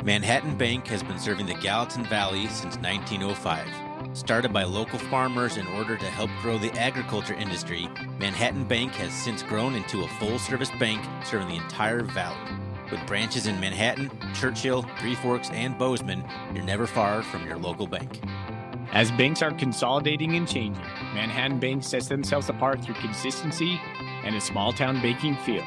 Manhattan Bank has been serving the Gallatin Valley since 1905. Started by local farmers in order to help grow the agriculture industry, Manhattan Bank has since grown into a full-service bank serving the entire valley. With branches in Manhattan, Churchill, Three Forks, and Bozeman, you're never far from your local bank. As banks are consolidating and changing, Manhattan Bank sets themselves apart through consistency and a small-town banking feel.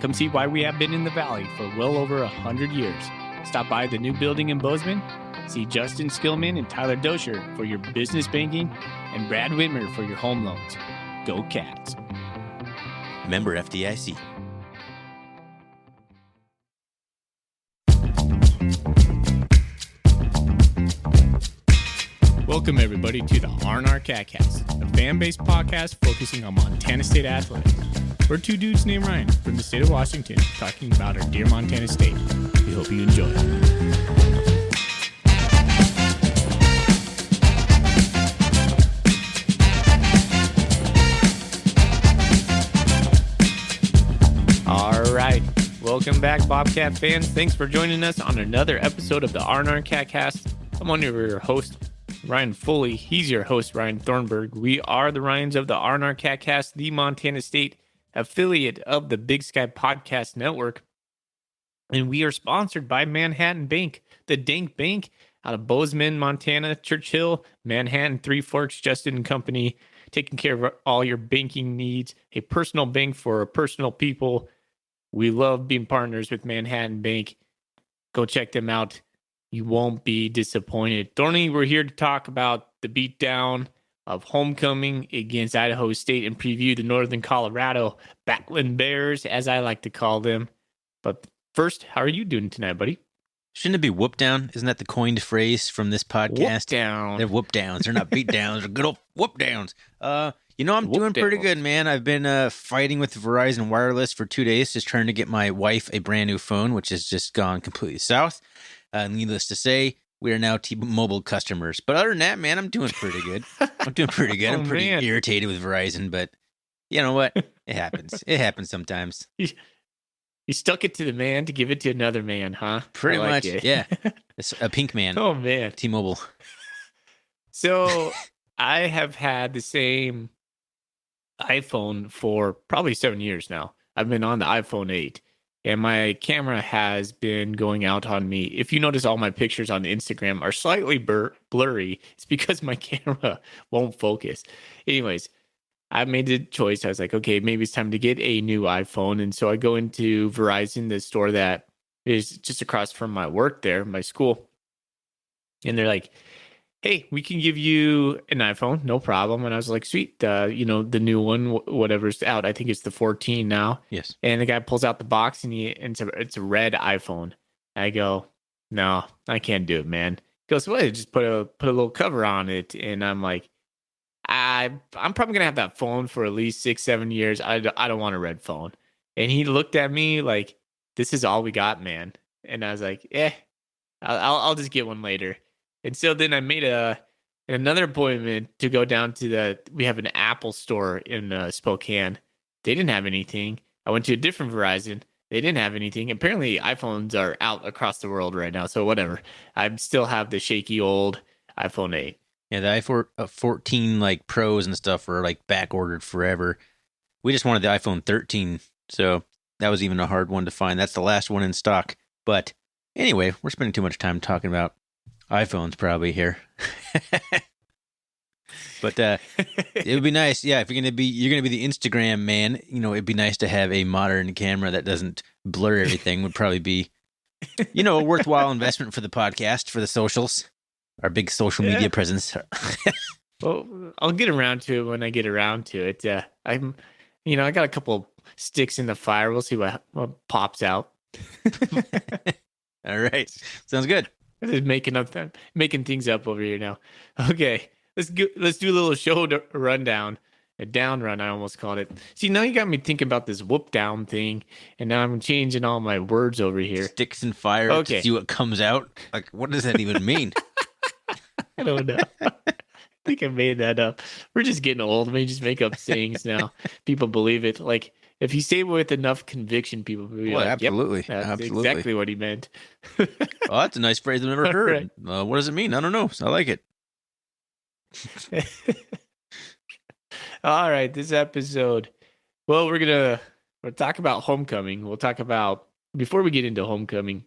Come see why we have been in the valley for well over 100 years. Stop by the new building in Bozeman, see Justin Skillman and Tyler Dosher for your business banking, and Brad Whitmer for your home loans. Go Cats. Member FDIC. Welcome, everybody, to the R&R Catcast, a fan-based podcast focusing on Montana State athletics. We're two dudes named Ryan from the state of Washington talking about our dear Montana State. We hope you enjoy. All right. Welcome back, Bobcat fans. Thanks for joining us on another episode of the R&R Catcast. I'm one of your hosts, Ryan Foley. He's your host, Ryan Thornburg. We are the Ryans of the R&R Catcast, the Montana State affiliate of the Big Sky Podcast Network. And we are sponsored by Manhattan Bank, the Dank Bank out of Bozeman, Montana, Churchill, Manhattan, Three Forks, Justin & Company, taking care of all your banking needs, a personal bank for personal people. We love being partners with Manhattan Bank. Go check them out. You won't be disappointed. Thorny, we're here to talk about the beatdown of homecoming against Idaho State and preview the Northern Colorado Battling Bears, as I like to call them. But first, how are you doing tonight, buddy? Shouldn't it be whoop down? Isn't that the coined phrase from this podcast? Whoop down. They're whoop downs. They're not beat downs. They're good old whoop downs. I'm Whoop doing pretty downs. good, man. I've been fighting with Verizon Wireless for 2 days, just trying to get my wife a brand new phone, which has just gone completely south. Needless to say, we are now T-Mobile customers. But other than that, man, I'm doing pretty good. I'm Oh, pretty man. irritated with Verizon, but you know what? It happens. It happens sometimes. You stuck it to the man to give it to another man, huh? Pretty I like much, it. yeah. It's a pink man. Oh, man. T-Mobile. So I have had the same iPhone for probably 7 years now. I've been on the iPhone 8, and my camera has been going out on me. If you notice, all my pictures on Instagram are slightly blurry. It's because my camera won't focus. Anyways, I made the choice. I was like, okay, maybe it's time to get a new iPhone. And so I go into Verizon, the store that is just across from my work there, my school. And they're like, hey, we can give you an iPhone, no problem. And I was like, sweet, the new one, whatever's out. I think it's the 14 now. Yes. And the guy pulls out the box and it's a red iPhone. I go, no, I can't do it, man. He goes, well, just put a little cover on it. And I'm like, I'm probably gonna have that phone for at least 6-7 years. I don't want a red phone. And he looked at me like, this is all we got, man. And I was like, I'll just get one later. And so then I made another appointment to go down to we have an Apple store in Spokane. They didn't have anything. I went to a different Verizon. They didn't have anything. Apparently iPhones are out across the world right now. So whatever. I still have the shaky old iPhone 8. Yeah, the iPhone 14 like Pros and stuff were like back ordered forever. We just wanted the iPhone 13, so that was even a hard one to find. That's the last one in stock. But anyway, we're spending too much time talking about iPhones probably here. But it would be nice, yeah. If you're gonna be the Instagram man, it'd be nice to have a modern camera that doesn't blur everything. Would probably be, a worthwhile investment for the podcast, for the socials. Our big social media presence. Well, I'll get around to it when I get around to it. I got a couple sticks in the fire. We'll see what pops out. All right, sounds good. Just making things up over here now. Okay, let's do a little show rundown. A down run, I almost called it. See, now you got me thinking about this whoop down thing, and now I'm changing all my words over here. Sticks in fire to see what comes out. Like, what does that even mean? I don't know. I think I made that up. We're just getting old. We just make up sayings now. People believe it. Like If you say it with enough conviction, people will be Well, like, absolutely. "Yep, that's Absolutely. exactly what he meant." Oh, that's a nice phrase I've never heard. What does it mean? I don't know. I like it. All right, this episode. Well, we'll talk about homecoming. We'll talk about before we get into homecoming,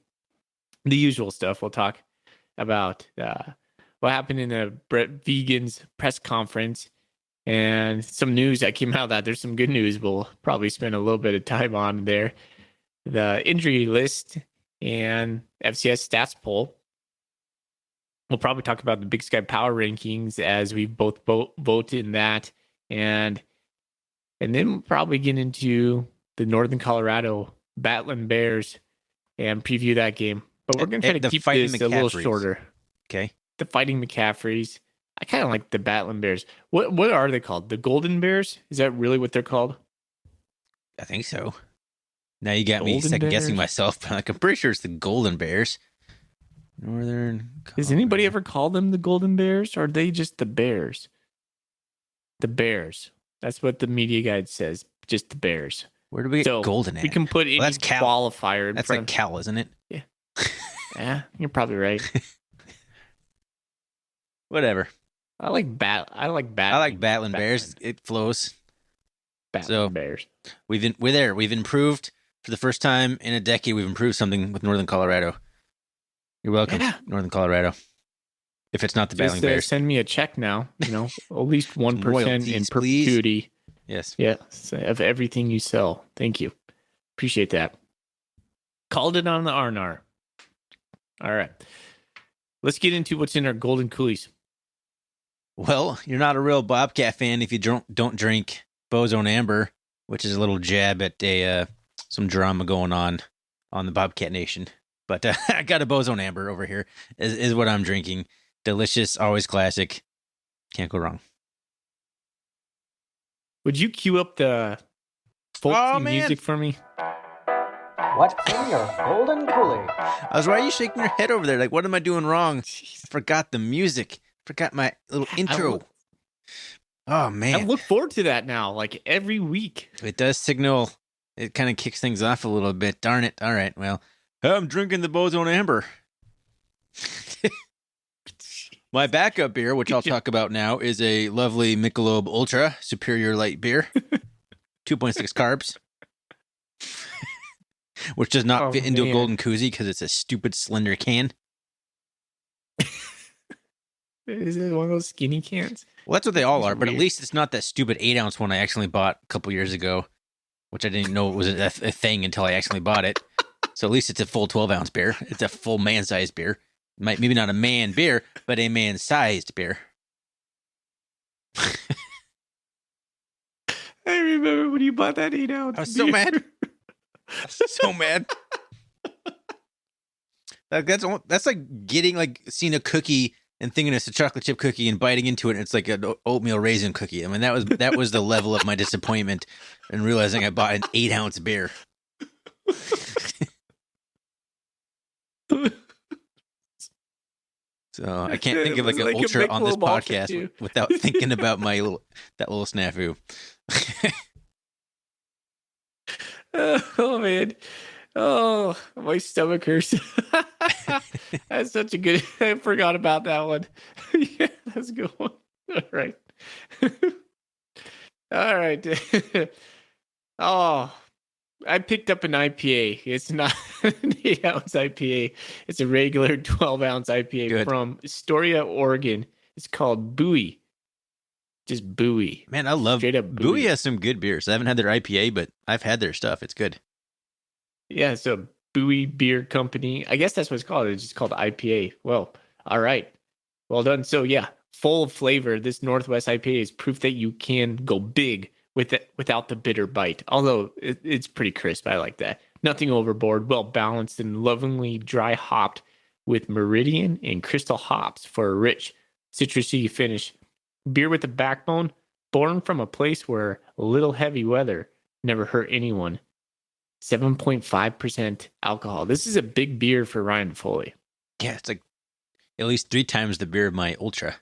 the usual stuff. We'll talk about what happened in the Brett Vegan's press conference and some news that came out of that. There's some good news we'll probably spend a little bit of time on there. The injury list and FCS stats poll. We'll probably talk about the Big Sky Power Rankings as we both vote in that. And then we'll probably get into the Northern Colorado Battling Bears and preview that game. But we're going to try to keep this a little shorter. Okay. The Fighting McCaffreys. I kind of like the Battling Bears. What are they called? The Golden Bears? Is that really what they're called? I think so. Now you got me Golden second Bears? guessing myself. But like, I'm pretty sure it's the Golden Bears. Northern Colorado. Does anybody ever call them the Golden Bears? Or are they just the Bears? The Bears. That's what the media guide says. Just the Bears. Where do we get golden at? We can put any that's Cal. qualifier in That's front. like Cal, isn't it? Yeah. Yeah, you're probably right. Whatever. I like Battling Bears. It flows. Battling Bears. We've improved for the first time in a decade. We've improved something with Northern Colorado. You're welcome, Northern Colorado. If it's not the Battling Bears, send me a check now. At least 1% in perpetuity. Please. Yes. Yes, of everything you sell. Thank you. Appreciate that. Called it on the R&R. All right. Let's get into what's in our golden coolies. Well, you're not a real Bobcat fan if you don't drink Bozone Amber, which is a little jab at some drama going on the Bobcat Nation. But I got a Bozone Amber over here. Is what I'm drinking. Delicious, always classic. Can't go wrong. Would you cue up the folksy music for me? What's in your golden coolie? Why are you shaking your head over there? Like, what am I doing wrong? I forgot the music. Forgot my little intro. Oh, man. I look forward to that now, like every week. It does signal. It kind of kicks things off a little bit. Darn it. All right. Well, I'm drinking the Bozone Amber. My backup beer, which I'll talk about now, is a lovely Michelob Ultra Superior Light Beer. 2.6 carbs. Which does not fit into a golden koozie because it's a stupid slender can. Is it one of those skinny cans? Well, that's what they all are, but at least it's not that stupid 8-ounce one I accidentally bought a couple years ago, which I didn't know it was a thing until I accidentally bought it. So at least it's a full 12-ounce beer. It's a full man-sized beer. Maybe not a man beer, but a man-sized beer. I remember when you bought that 8-ounce. I was so mad. So mad. That's like seeing a cookie and thinking it's a chocolate chip cookie and biting into it and it's like an oatmeal raisin cookie. I mean, that was the level of my disappointment and realizing I bought an 8-ounce beer. So I can't think of like an ultra on this podcast without thinking about that little snafu. Oh man. Oh, my stomach hurts. That's such a good. I forgot about that one. Yeah, that's a good one. All right. All right. Oh, I picked up an IPA. It's not an 8-ounce IPA. It's a regular 12-ounce IPA from Astoria, Oregon. It's called Bowie. Just Bowie. Man, I love straight up Bowie has some good beers. I haven't had their IPA, but I've had their stuff. It's good. Yeah, it's a Bowie Beer Company. I guess that's what it's called. It's just called IPA. Well, all right. Well done. So yeah, full of flavor. This Northwest IPA is proof that you can go big with it without the bitter bite. Although it's pretty crisp. I like that. Nothing overboard. Well balanced and lovingly dry hopped with Meridian and Crystal hops for a rich citrusy finish. Beer with a backbone, born from a place where a little heavy weather never hurt anyone. 7.5% alcohol. This is a big beer for Ryan Foley. Yeah, it's like at least 3 times the beer of my Ultra.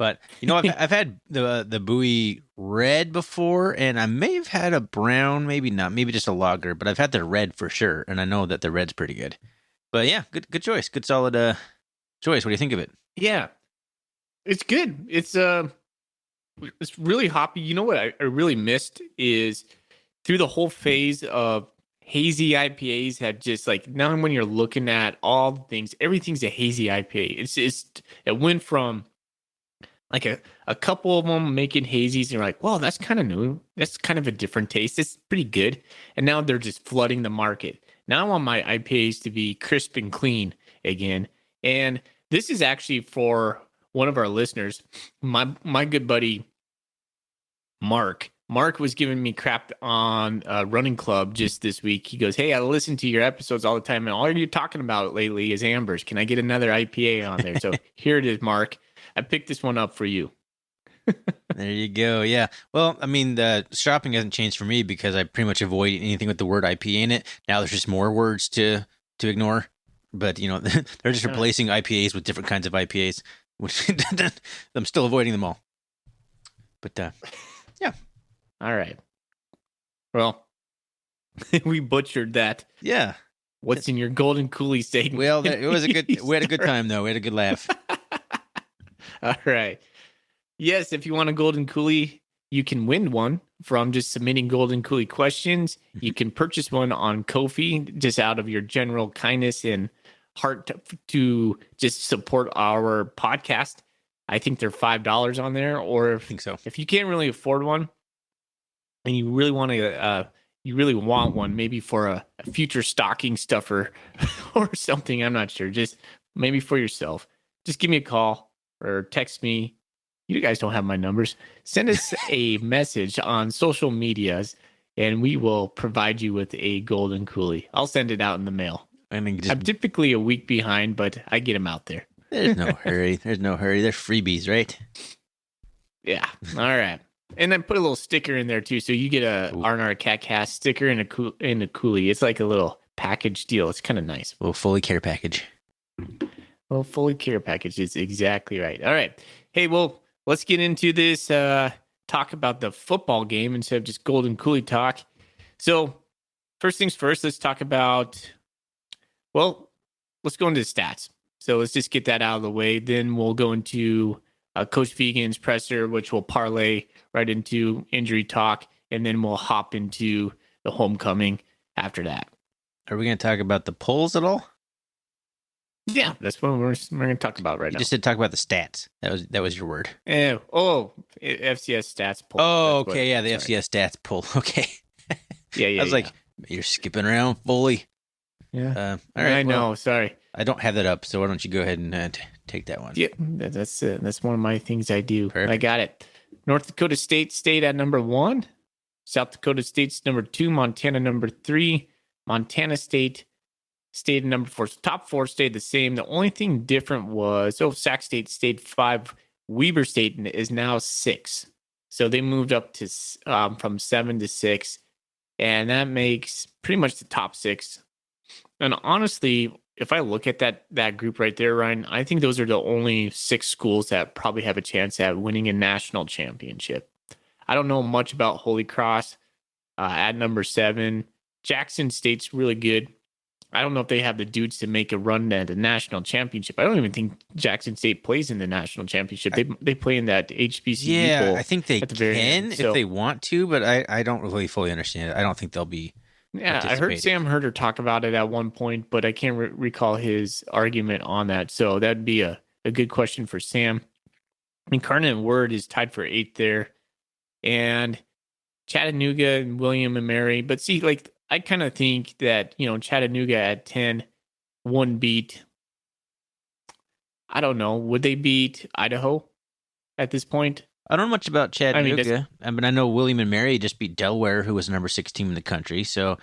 But I've had the Bowie red before, and I may have had a brown, maybe not, maybe just a lager, but I've had the red for sure, and I know that the red's pretty good. But yeah, good choice, good solid choice. What do you think of it? Yeah, it's good. It's really hoppy. You know what I really missed is through the whole phase of hazy IPAs had just like now when you're looking at all the things, everything's a hazy IPA. It went from like a couple of them making hazies, and you're like, well, that's kind of new. That's kind of a different taste. It's pretty good. And now they're just flooding the market. Now I want my IPAs to be crisp and clean again. And this is actually for one of our listeners, my good buddy Mark. Mark was giving me crap on Running Club just this week. He goes, hey, I listen to your episodes all the time, and all you're talking about lately is ambers. Can I get another IPA on there? So here it is, Mark. I picked this one up for you. There you go. Yeah. Well, I mean, the shopping hasn't changed for me because I pretty much avoid anything with the word IPA in it. Now there's just more words to ignore. But, they're just replacing IPAs with different kinds of IPAs, which I'm still avoiding them all. But, yeah. All right. Well, we butchered that. Yeah. What's in your golden coolie segment? Well, it was we had a good time, though. We had a good laugh. All right. Yes, if you want a golden coolie, you can win one from just submitting golden coolie questions. You can purchase one on Ko-fi just out of your general kindness and heart to just support our podcast. I think they're $5 on there. Or I think so. If you can't really afford one and you really want to, you really want one, maybe for a future stocking stuffer or something, I'm not sure. Just maybe for yourself. Just give me a call or text me. You guys don't have my numbers. Send us a message on social medias, and we will provide you with a golden coolie. I'll send it out in the mail. I'm typically a week behind, but I get them out there. There's no hurry. There's no hurry. They're freebies, right? Yeah. All right. And then put a little sticker in there, too. So you get a R&R Cat Cast sticker and a coolie. It's like a little package deal. It's kind of nice. A little fully care package. Well, fully care package is exactly right. All right. Hey, well, let's get into this, talk about the football game instead of just golden coolie talk. So first things first, let's talk about, let's go into the stats. So let's just get that out of the way. Then we'll go into Coach Vegan's presser, which will parlay right into injury talk. And then we'll hop into the homecoming after that. Are we going to talk about the polls at all? Yeah, that's what we're going to talk about right now. You just said talk about the stats. That was your word. FCS stats poll. Oh, okay, yeah, the FCS stats poll. Okay. Yeah. I was like, you're skipping around fully. Yeah. All right. I know. Sorry. I don't have that up, so why don't you go ahead and take that one? Yeah, that's it. That's one of my things I do. Perfect. I got it. North Dakota State stayed at number 1. South Dakota State's number 2. Montana number 3. Montana State stayed at number 4. So top 4 stayed the same. The only thing different was, Sac State stayed 5. Weber State is now 6. So they moved up to from 7 to 6. And that makes pretty much the top 6. And honestly, if I look at that group right there, Ryan, I think those are the only 6 schools that probably have a chance at winning a national championship. I don't know much about Holy Cross at number 7. Jackson State's really good. I don't know if they have the dudes to make a run at the national championship. I don't even think Jackson State plays in the national championship. They play in that HBCU bowl. I think they can if they want to, but I don't really fully understand it. I don't think they'll be. Yeah, I heard Sam Herder talk about it at one point, but I can't recall his argument on that. So that'd be a good question for Sam. Incarnate Word is tied for 8th there. And Chattanooga and William and Mary. But see, like, I kind of think that, Chattanooga at 10 wouldn't beat, I don't know, would they beat Idaho at this point? I don't know much about Chattanooga. I know William and Mary just beat Delaware, who was the number 6 team in the country. So,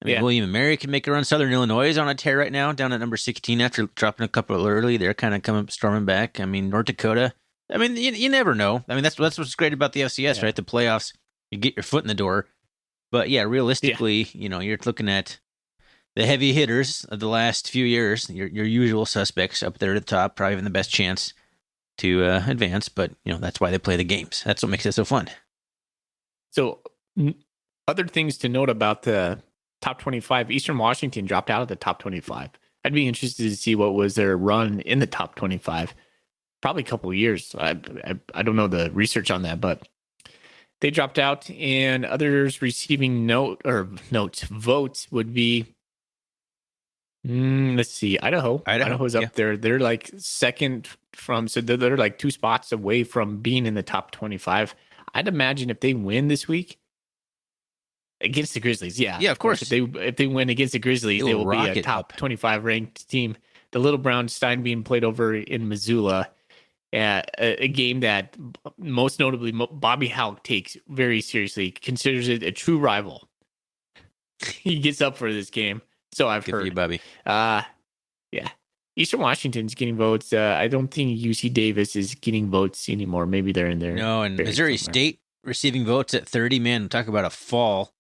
William and Mary can make a run. Southern Illinois is on a tear right now, down at number 16 after dropping a couple early. They're kind of storming back. North Dakota. You never know. That's what's great about the FCS, right? The playoffs, you get your foot in the door. But yeah, realistically, you're looking at the heavy hitters of the last few years, your usual suspects up there at the top, probably having the best chance. to advance, but that's why they play the games. That's what makes it so fun. So other things to note about the top 25, Eastern Washington dropped out of the top 25. I'd be interested to see what was their run in the top 25. Probably a couple of years. I don't know the research on that, but they dropped out, and others receiving votes would be, let's see, Idaho. Idaho's up there. They're like second so they're like 2 spots away from being in the top 25. I'd imagine if they win this week against the Grizzlies, yeah, of course. If they win against the Grizzlies, they will be a top 25 ranked team. The Little Brown Stein being played over in Missoula. A game that most notably Bobby Houck takes very seriously, considers it a true rival. He gets up for this game, so I've heard. Good for you, Bobby. Yeah. Eastern Washington's getting votes. I don't think UC Davis is getting votes anymore. Maybe they're in there. No, and Missouri State receiving votes at 30. Man, talk about a fall.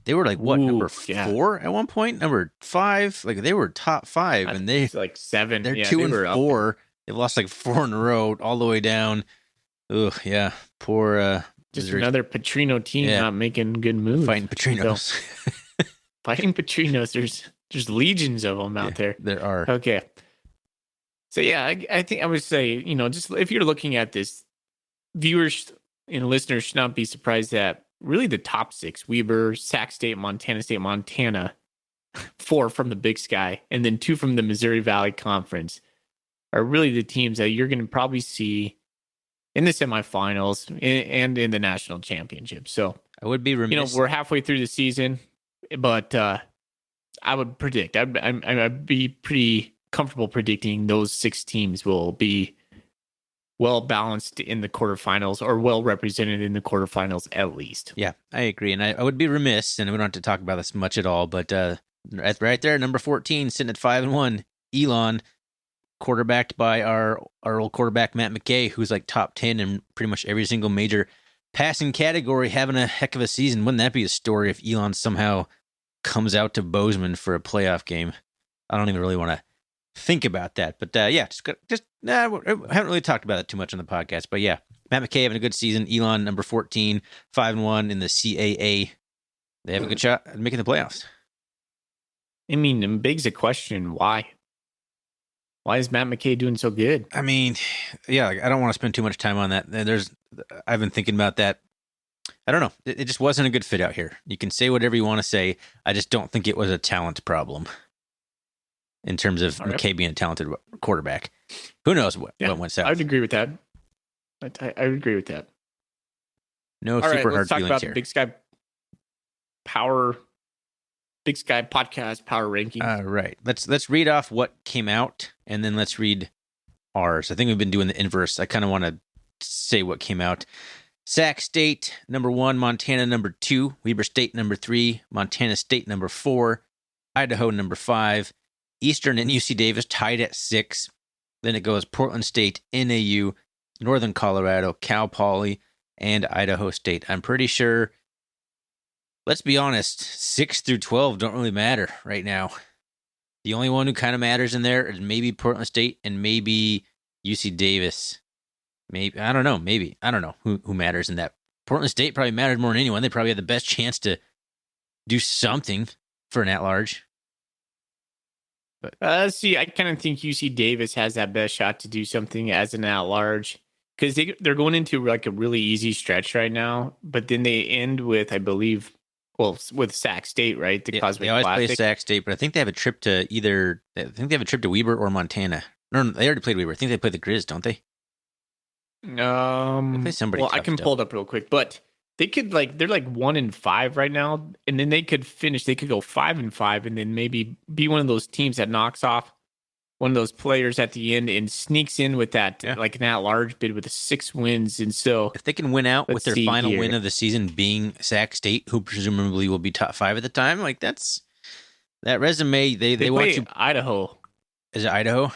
They were like number 4 at one point, number 5. Like they were top 5, and they like 7. They're 2-4. They've lost like 4 in a row, all the way down. Ugh, yeah. Poor. Just another Petrino team not making good moves. Fighting Petrinos. So, fighting Petrinos. There's legions of them out there. There are. Okay. So, yeah, I think I would say, just if you're looking at this, viewers and listeners should not be surprised that really the top 6, Weber, Sac State, Montana, 4 from the Big Sky, and then 2 from the Missouri Valley Conference, are really the teams that you're going to probably see in the semifinals and in the national championship. So I would be remiss. We're halfway through the season, but I would predict, I'd be pretty comfortable predicting those 6 teams will be well balanced in the quarterfinals, or well represented in the quarterfinals at least. Yeah, I agree. And I would be remiss, and we don't have to talk about this much at all, but right there, number 14, sitting at 5-1, Elon, quarterbacked by our old quarterback, Matt McKay, who's like top 10 in pretty much every single major passing category, having a heck of a season. Wouldn't that be a story if Elon somehow comes out to Bozeman for a playoff game? I don't even really want to think about that. But I haven't really talked about it too much on the podcast. But yeah, Matt McKay having a good season. Elon, number 14, 5-1 in the CAA. They have a good shot at making the playoffs. I mean, it begs the question, why? Why is Matt McKay doing so good? I mean, yeah, I don't want to spend too much time on that. I've been thinking about that. I don't know. It just wasn't a good fit out here. You can say whatever you want to say. I just don't think it was a talent problem in terms of McKay being a talented quarterback. Who knows what went south? I'd agree with that. I would agree with that. No super hard feelings here. Let's talk about the Big Sky podcast power ranking. Right. Let's read off what came out, and then let's read ours. I think we've been doing the inverse. I kind of want to say what came out. Sac State, number 1, Montana, number 2, Weber State, number 3, Montana State, number 4, Idaho, number 5, Eastern and UC Davis tied at 6. Then it goes Portland State, NAU, Northern Colorado, Cal Poly, and Idaho State. I'm pretty sure, let's be honest, 6 through 12 don't really matter right now. The only one who kind of matters in there is maybe Portland State and maybe UC Davis. Maybe, I don't know who matters in that. Portland State probably matters more than anyone. They probably have the best chance to do something for an at-large. But I kind of think UC Davis has that best shot to do something as an at-large, because they're going into like a really easy stretch right now. But then they end with, I believe, with Sac State, right? The Cosmic they always Classic. play Sac State, but I think they have a trip to Weber or Montana. No, they already played Weber. I think they play the Grizz, don't they? They play somebody tough, I can pull it up real quick, but they could they're like 1-5 right now, and then they could finish. They could go 5-5, and then maybe be one of those teams that knocks off one of those players at the end and sneaks in with that like an at-large bid with 6 wins. And so if they can win out with their final win of the season being Sac State, who presumably will be top 5 at the time, like that resume. They want you. Idaho. Is it Idaho?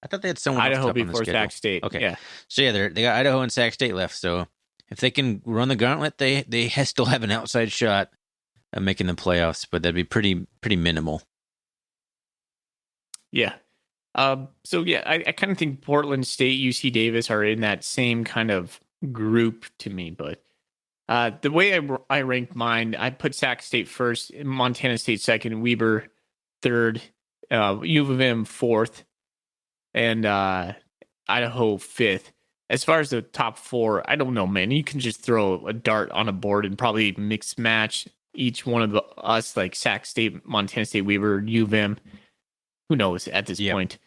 I thought they had someone Idaho else before Sac State. Okay, yeah. So yeah, they got Idaho and Sac State left. So if they can run the gauntlet, they still have an outside shot at making the playoffs, but that'd be pretty minimal. Yeah. So yeah, I kind of think Portland State, UC Davis are in that same kind of group to me. But the way I ranked mine, I put Sac State first, Montana State second, Weber third, U of M fourth, and Idaho fifth. As far as the top four, I don't know, man. You can just throw a dart on a board and probably mix match each one of us, like Sac State, Montana State, Weber, U of M. Who knows at this point?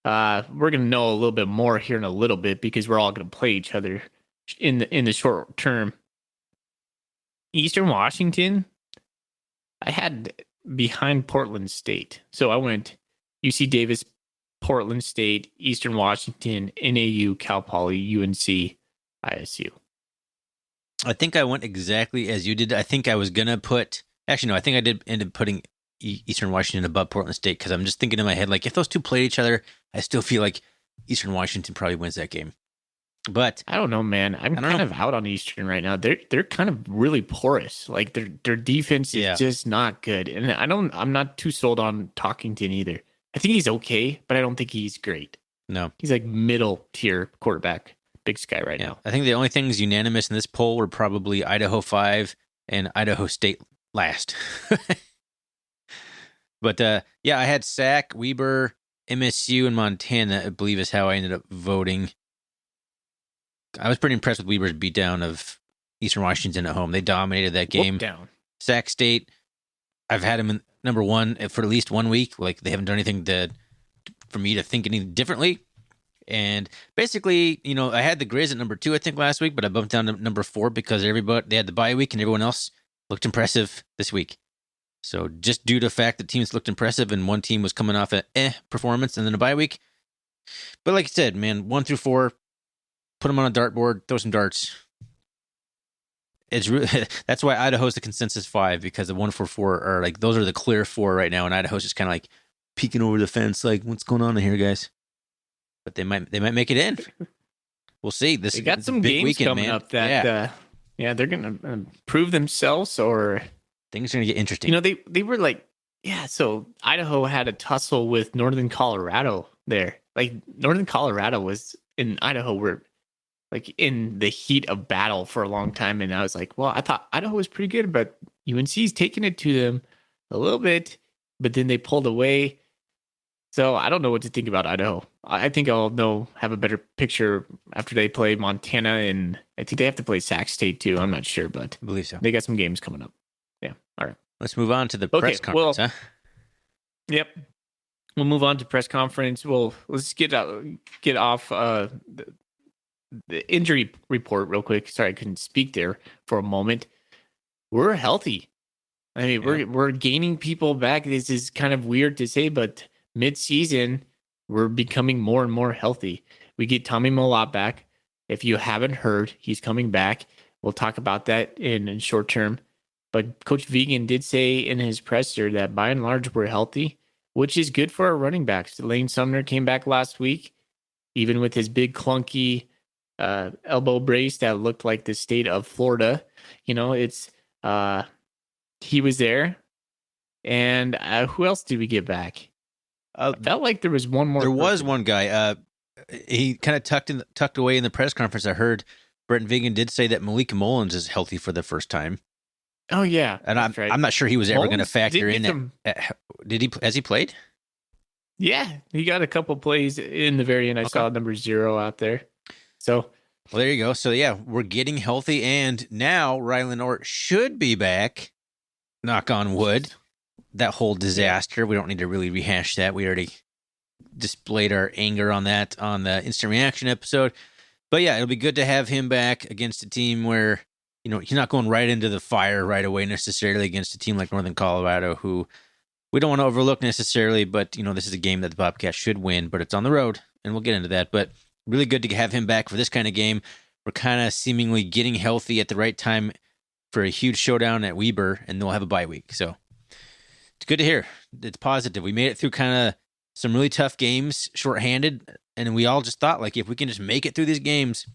We're gonna know a little bit more here in a little bit because we're all gonna play each other in the short term. Eastern Washington, I had behind Portland State, so I went UC Davis, Portland State, Eastern Washington, NAU, Cal Poly, UNC, ISU. I think I went exactly as you did. I think I was gonna put. Actually, no. I think I did end up putting Eastern Washington above Portland State because I'm just thinking in my head, like, if those two played each other, I still feel like Eastern Washington probably wins that game. But I don't know, man. I'm kind of out on Eastern right now. They're kind of really porous. Like their defense is just not good, and I'm not too sold on Talkington either. I think he's okay, but I don't think he's great. No, he's like middle tier quarterback. Big Sky right now. I think the only things unanimous in this poll were probably Idaho 5 and Idaho State last. But yeah, I had Sac, Weber, MSU, and Montana, I believe is how I ended up voting. I was pretty impressed with Weber's beatdown of Eastern Washington at home. They dominated that game. Down. Sac State, I've had them in number one for at least 1 week. Like, they haven't done anything for me to think any differently. And basically, I had the Grizz at number 2, I think, last week, but I bumped down to number 4 because they had the bye week and everyone else looked impressive this week. So just due to the fact that teams looked impressive and one team was coming off an performance and then a bye week. But like I said, man, 1 through 4, put them on a dartboard, throw some darts. It's really, that's why Idaho's the consensus 5, because the 1 4 4 are like, those are the clear 4 right now, and Idaho's just kind of like peeking over the fence, like, what's going on here, guys? But they might make it in. We'll see. They got some games coming up that they're gonna prove themselves, or things are gonna get interesting. They were like, so Idaho had a tussle with Northern Colorado there. Like, Northern Colorado was in Idaho were like in the heat of battle for a long time, and I was like, well, I thought Idaho was pretty good, but UNC's taking it to them a little bit, but then they pulled away. So I don't know what to think about Idaho. I think I'll have a better picture after they play Montana, and I think they have to play Sac State too. I'm not sure, but I believe so. They got some games coming up. Yeah. All right. Let's move on to the press conference. Yep. We'll move on to press conference. Let's get off the injury report real quick. Sorry, I couldn't speak there for a moment. We're healthy. I mean, we're gaining people back. This is kind of weird to say, but mid-season, we're becoming more and more healthy. We get Tommy Millot back. If you haven't heard, he's coming back. We'll talk about that in short term. But Coach Vegan did say in his presser that by and large we're healthy, which is good for our running backs. Lane Sumner came back last week, even with his big clunky elbow brace that looked like the state of Florida. He was there. And who else did we get back? I felt like there was one more. There was one guy. He kind of tucked away in the press conference. I heard Brent Vigen did say that Malik Mullins is healthy for the first time. Oh yeah, and I'm not sure he was ever going to factor in. Did he? Has he played? Yeah, he got a couple plays in the very end. I saw number 0 out there. So, well, there you go. So yeah, we're getting healthy, and now Rylan Ort should be back. Knock on wood. That whole disaster, we don't need to really rehash that. We already displayed our anger on that on the instant reaction episode. But yeah, it'll be good to have him back against a team where, he's not going right into the fire right away necessarily against a team like Northern Colorado, who we don't want to overlook necessarily, but, this is a game that the Bobcats should win, but it's on the road, and we'll get into that. But really good to have him back for this kind of game. We're kind of seemingly getting healthy at the right time for a huge showdown at Weber, and they'll have a bye week. So it's good to hear. It's positive. We made it through kind of some really tough games, shorthanded, and we all just thought, like, if we can just make it through these games,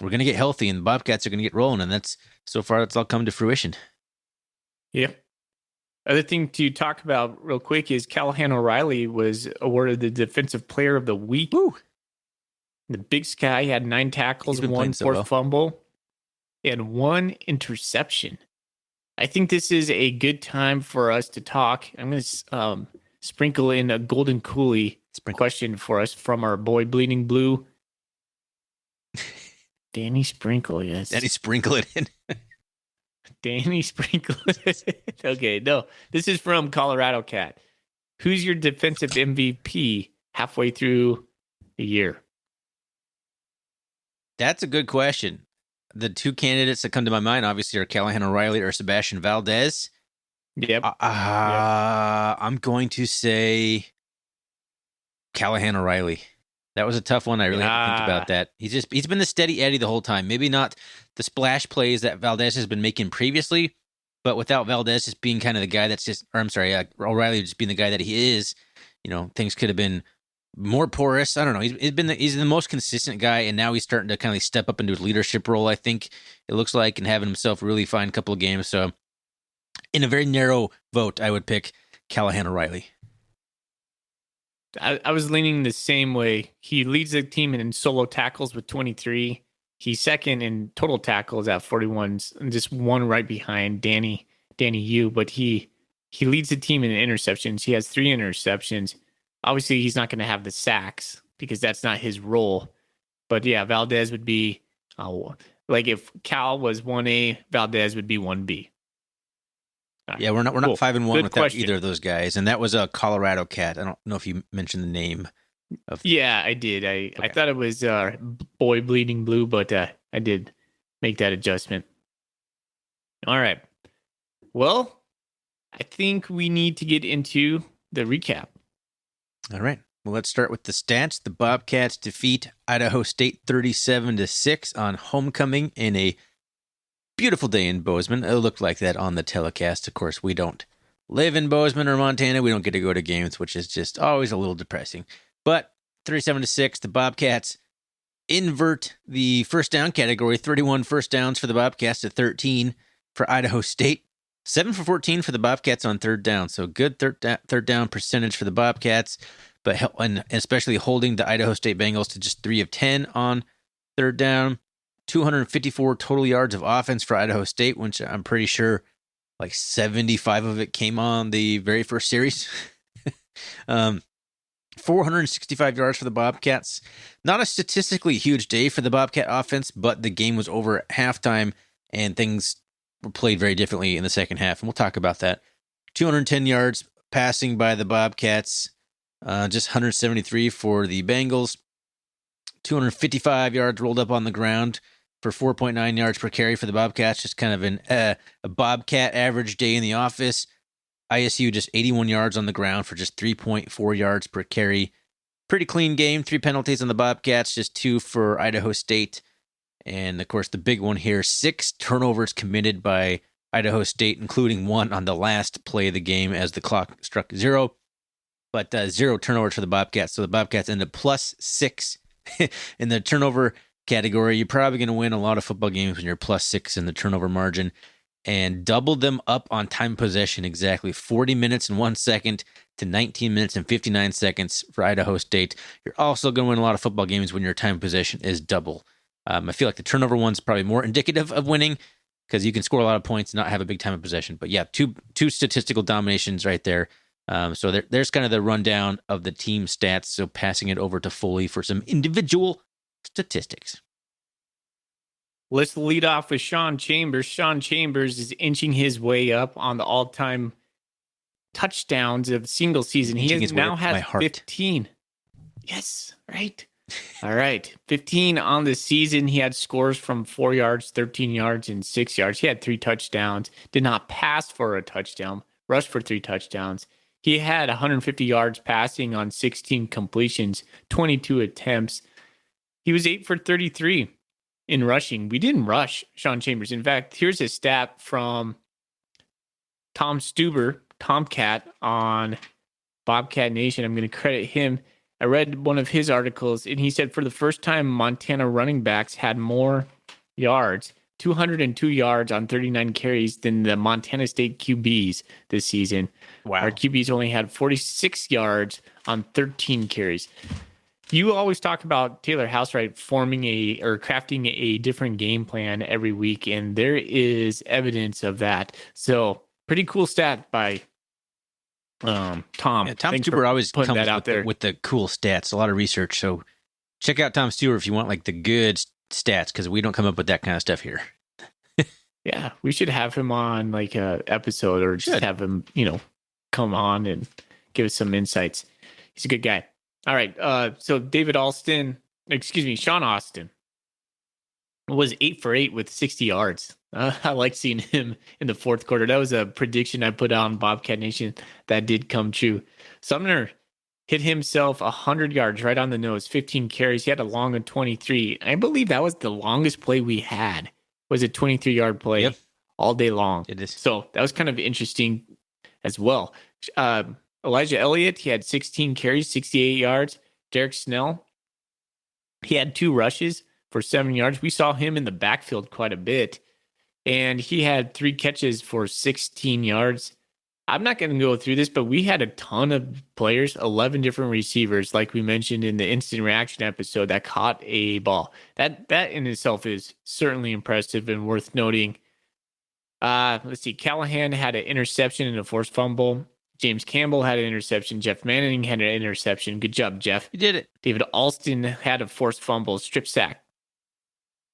we're going to get healthy, and the Bobcats are going to get rolling, and that's all come to fruition. Yeah. Other thing to talk about real quick is Callahan O'Reilly was awarded the Defensive Player of the Week. Woo. The Big Sky had 9 tackles, He's been 1 playing so forced well. fumble, and 1 interception. I think this is a good time for us to talk. I'm going to sprinkle in a Golden Coolie question for us from our boy Bleeding Blue. Danny Sprinkle, yes. Danny Sprinkle it in. Danny Sprinkle. Okay, no. This is from Colorado Cat. Who's your defensive MVP halfway through the year? That's a good question. The two candidates that come to my mind, obviously, are Callahan O'Reilly or Sebastian Valdez. Yep. I'm going to say Callahan O'Reilly. That was a tough one. I really had to think about that. He's been the steady Eddie the whole time. Maybe not the splash plays that Valdez has been making previously, but without Valdez just being kind of the guy that's O'Reilly just being the guy that he is, things could have been more porous. I don't know. He's the most consistent guy, and now he's starting to kind of step up into his leadership role, I think it looks like, and having himself a really fine couple of games. So in a very narrow vote, I would pick Callahan O'Reilly. I was leaning the same way. He leads the team in solo tackles with 23. He's second in total tackles at 41, and just one right behind Danny Yu. But he leads the team in interceptions. He has 3 interceptions. Obviously, he's not going to have the sacks because that's not his role. But yeah, Valdez would be like if Cal was 1A, Valdez would be 1B. Right. Yeah, we're not 5-1 without question. either of those guys, and that was a Colorado Cat. I don't know if you mentioned the name of. Yeah, I did. I thought it was boy Bleeding Blue, but I did make that adjustment. All right. Well, I think we need to get into the recap. All right. Well, let's start with the stats. The Bobcats defeat Idaho State 37-6 on homecoming in a beautiful day in Bozeman. It looked like that on the telecast. Of course, we don't live in Bozeman or Montana. We don't get to go to games, which is just always a little depressing. But 37-6, the Bobcats invert the first down category. 31 first downs for the Bobcats to 13 for Idaho State. 7 for 14 for the Bobcats on third down. So good third down percentage for the Bobcats, and especially holding the Idaho State Bengals to just 3 of 10 on third down. 254 total yards of offense for Idaho State, which I'm pretty sure like 75 of it came on the very first series. 465 yards for the Bobcats. Not a statistically huge day for the Bobcat offense, but the game was over at halftime and things were played very differently in the second half, and we'll talk about that. 210 yards passing by the Bobcats, just 173 for the Bengals. 255 yards rolled up on the ground for 4.9 yards per carry for the Bobcats, just kind of a Bobcat average day in the office. ISU just 81 yards on the ground for just 3.4 yards per carry. Pretty clean game. 3 penalties on the Bobcats, just 2 for Idaho State. And, of course, the big one here, 6 turnovers committed by Idaho State, including 1 on the last play of the game as the clock struck 0. But 0 turnovers for the Bobcats. So the Bobcats end up +6 in the turnover category. You're probably going to win a lot of football games when you're +6 in the turnover margin, and doubled them up on time possession, exactly 40 minutes and 1 second to 19 minutes and 59 seconds for Idaho State. You're also going to win a lot of football games when your time possession is double. I feel like the turnover one's probably more indicative of winning because you can score a lot of points and not have a big time of possession. But yeah, two statistical dominations right there. So there's kind of the rundown of the team stats. So passing it over to Foley for some individual statistics. Let's lead off with Sean Chambers. Sean Chambers is inching his way up on the all-time touchdowns of single season. He now has 15. Yes, right. All right. 15 on the season. He had scores from 4 yards, 13 yards, and 6 yards. He had 3 touchdowns. Did not pass for a touchdown. Rushed for 3 touchdowns. He had 150 yards passing on 16 completions, 22 attempts. He was 8 for 33 in rushing. We didn't rush Sean Chambers. In fact, here's a stat from Tom Stuber, Tomcat, on Bobcat Nation. I'm going to credit him. I read one of his articles, and he said for the first time, Montana running backs had more yards 202 yards on 39 carries than the Montana State QBs this season. Wow. Our QBs only had 46 yards on 13 carries. You always talk about Taylor Housewright crafting a different game plan every week, and there is evidence of that. So pretty cool stat by Tom. Yeah, Tom Stewart always comes that out there with the cool stats. A lot of research. So check out Tom Stewart if you want like the good stats, because we don't come up with that kind of stuff here. Yeah, we should have him on like a episode, or just have him, come on and give us some insights. He's a good guy. All right. So Sean Austin was 8 for 8 with 60 yards. I like seeing him in the fourth quarter. That was a prediction I put on Bobcat Nation that did come true. Sumner hit himself 100 yards right on the nose, 15 carries. He had a long of 23. I believe that was the longest play we had. Was a 23-yard play all day long. It is. So that was kind of interesting as well. Elijah Elliott, he had 16 carries, 68 yards. Derek Snell, he had 2 rushes for 7 yards. We saw him in the backfield quite a bit, and he had 3 catches for 16 yards. I'm not going to go through this, but we had a ton of players, 11 different receivers, like we mentioned in the instant reaction episode, that caught a ball. That in itself is certainly impressive and worth noting. Let's see. Callahan had an interception and a forced fumble. James Campbell had an interception. Jeff Manning had an interception. Good job, Jeff. You did it. David Alston had a forced fumble, strip sack.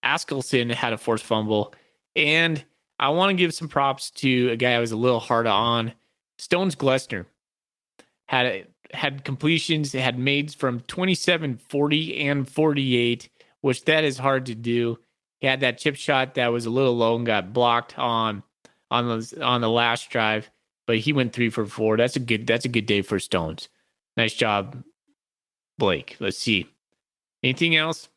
Askelson had a forced fumble. And I want to give some props to a guy I was a little hard on. Stones Glessner had completions, had made from 27, 40, and 48, which that is hard to do. He had that chip shot that was a little low and got blocked on the last drive, but he went 3 for 4. That's a good day for Stones. Nice job, Blake. Let's see. Anything else?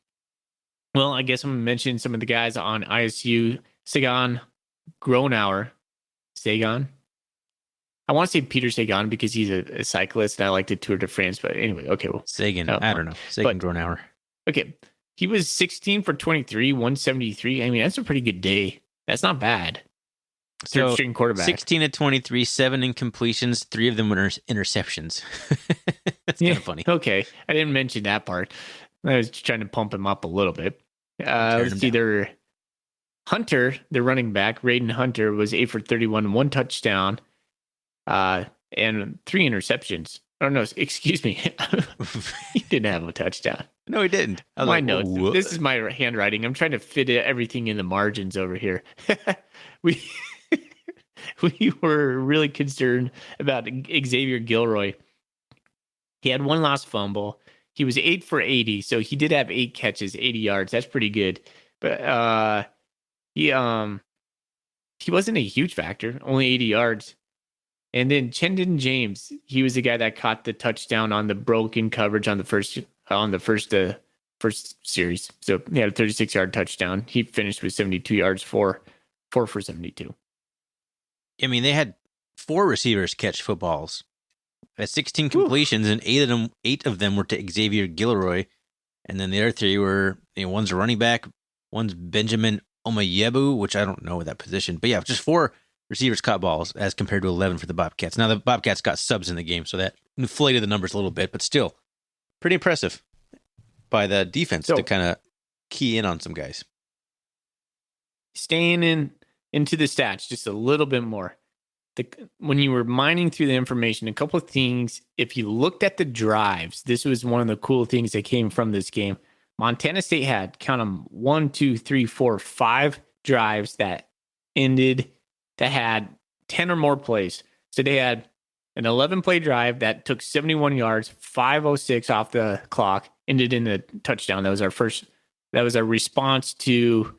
Well, I guess I'm gonna mention some of the guys on ISU. Sagan Gronauer. Sagan. I want to say Peter Sagan because he's a cyclist and I like the Tour de France. But anyway, okay. Well, Sagan. I don't know. Sagan Gronauer. Okay. He was 16 for 23, 173. I mean, that's a pretty good day. That's not bad. Third string quarterback. 16 of 23, 7 incompletions, 3 of them were interceptions. That's kind of funny. Okay. I didn't mention that part. I was just trying to pump him up a little bit. Let's see. Hunter, the running back, Raiden Hunter, was 8 for 31, 1 touchdown, and 3 interceptions. Oh, no, excuse me. He didn't have a touchdown. No, he didn't. My notes. Whoa. This is my handwriting. I'm trying to fit everything in the margins over here. We were really concerned about Xavier Gilroy. He had 1 lost fumble. He was 8 for 80, so he did have 8 catches, 80 yards. That's pretty good. But he wasn't a huge factor, only 80 yards. And then Chendon James, he was the guy that caught the touchdown on the broken coverage on the first series. So he had a 36-yard touchdown. He finished with 72 yards, 4 for 72. I mean, they had 4 receivers catch footballs. At 16 completions, and 8 of them were to Xavier Gilroy, and then the other 3 were, one's a running back, one's Benjamin Omayebu, which I don't know that position, but yeah, just 4 receivers caught balls as compared to 11 for the Bobcats. Now the Bobcats got subs in the game, so that inflated the numbers a little bit, but still pretty impressive by the defense to kind of key in on some guys. Staying into the stats just a little bit more. When you were mining through the information, a couple of things, if you looked at the drives, this was one of the cool things that came from this game. Montana State had, count them, 1, 2, 3, 4, 5 drives that had 10 or more plays. So they had an 11-play drive that took 71 yards, 5:06 off the clock, ended in a touchdown. That was our response to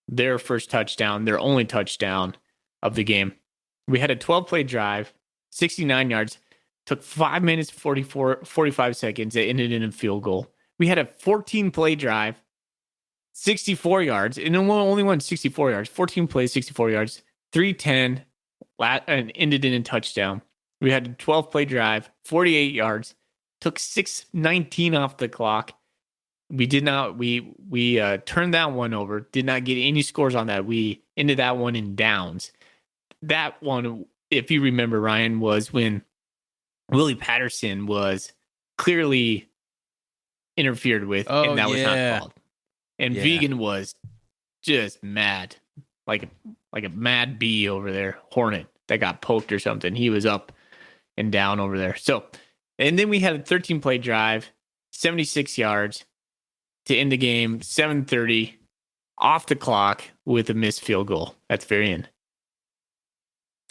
their first touchdown, their only touchdown of the game. We had a 12-play drive, 69 yards, took 5 minutes, 45 seconds. It ended in a field goal. We had a 14-play drive, 64 yards, and only won 64 yards. 14 plays, 64 yards, 3:10, and ended in a touchdown. We had a 12-play drive, 48 yards, took 6:19 off the clock, We did not. We turned that one over. Did not get any scores on that. We ended that one in downs. That one, if you remember, Ryan, was when Willie Patterson was clearly interfered with, Oh, and that was not yeah. called. And Yeah. Vegan was just mad, like a mad bee over there, hornet that got poked or something. He was up and down over there. So, and then we had a 13-play drive, 76 yards to end the game, 7:30 off the clock with a missed field goal at the very end.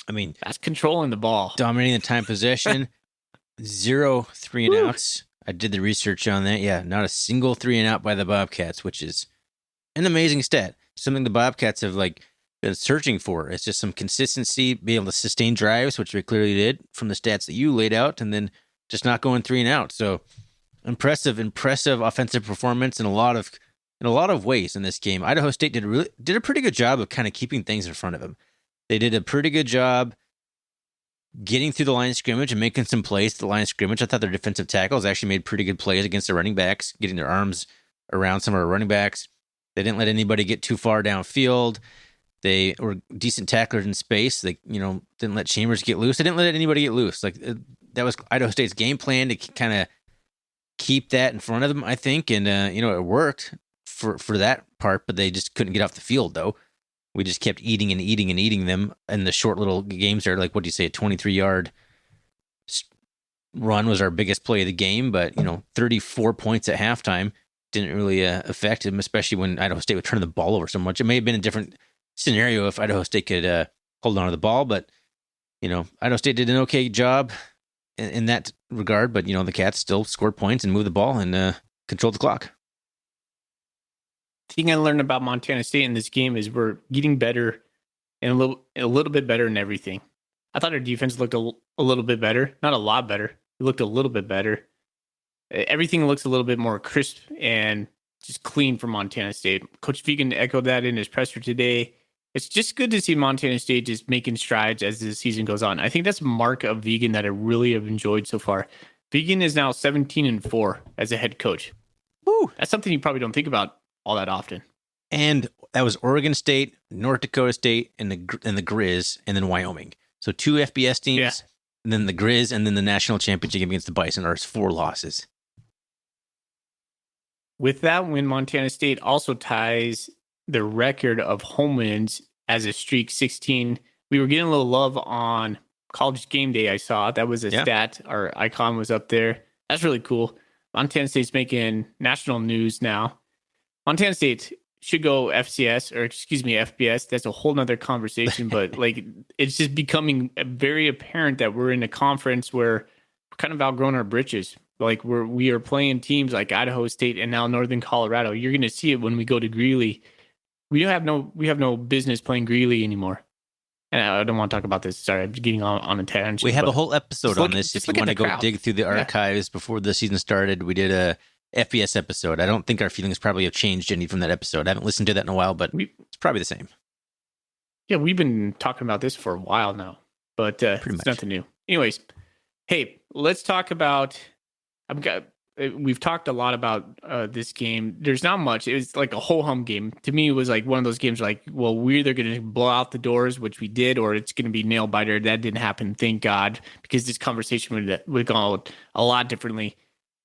I mean, That's controlling the ball. dominating the time possession, 0 3 and outs. I did the research on that. Yeah, not a single 3 and out by the Bobcats, which is an amazing stat. Something the Bobcats have been searching for. It's just some consistency, be able to sustain drives, which we clearly did from the stats that you laid out, and then just not going 3 and out. So impressive offensive performance in a lot of ways in this game. Idaho State did a pretty good job of kind of keeping things in front of them. They did a pretty good job getting through the line of scrimmage and making some plays at the line of scrimmage. I thought their defensive tackles actually made pretty good plays against the running backs, getting their arms around some of our running backs. They didn't let anybody get too far downfield. They were decent tacklers in space. They, didn't let Chambers get loose. They didn't let anybody get loose. That was Idaho State's game plan to kind of keep that in front of them, I think. And, it worked for that part, but they just couldn't get off the field, though. We just kept eating and eating and eating them in the short little games there. Like, what do you say, a 23-yard run was our biggest play of the game, but, 34 points at halftime didn't really affect him, especially when Idaho State would turn the ball over so much. It may have been a different scenario if Idaho State could hold on to the ball, but, Idaho State did an okay job in that regard, but, the Cats still scored points and moved the ball and controlled the clock. The thing I learned about Montana State in this game is we're getting better and a little bit better in everything. I thought our defense looked a little bit better, not a lot better. It looked a little bit better. Everything looks a little bit more crisp and just clean for Montana State. Coach Vegan echoed that in his presser today. It's just good to see Montana State just making strides as the season goes on. I think that's a mark of Vegan that I really have enjoyed so far. Vegan is now 17-4 as a head coach. Woo! That's something you probably don't think about all that often. And that was Oregon State, North Dakota State, and the Grizz, and then Wyoming. So 2 FBS teams, and then the Grizz, and then the national championship game against the Bison are 4 losses. With that win, Montana State also ties the record of home wins as a streak, 16. We were getting a little love on College Game Day, I saw. That was a stat. Our icon was up there. That's really cool. Montana State's making national news now. Montana State should go FBS. That's a whole nother conversation, but it's just becoming very apparent that we're in a conference where we're kind of outgrown our britches. We are playing teams like Idaho State and now Northern Colorado. You're going to see it when we go to Greeley. We have no business playing Greeley anymore. And I don't want to talk about this. Sorry, I'm getting on a tangent. We have a whole episode on this. If you want to go dig through the archives before the season started, we did a FBS episode. I don't think our feelings probably have changed any from that episode. I haven't listened to that in a while, but it's probably the same. Yeah, we've been talking about this for a while now, but it's nothing new. Anyways, hey, let's talk about. We've talked a lot about this game. There's not much. It was like a ho-hum game. To me, it was like one of those games we're either going to blow out the doors, which we did, or it's going to be nail-biter. That didn't happen, thank God, because this conversation would have gone a lot differently.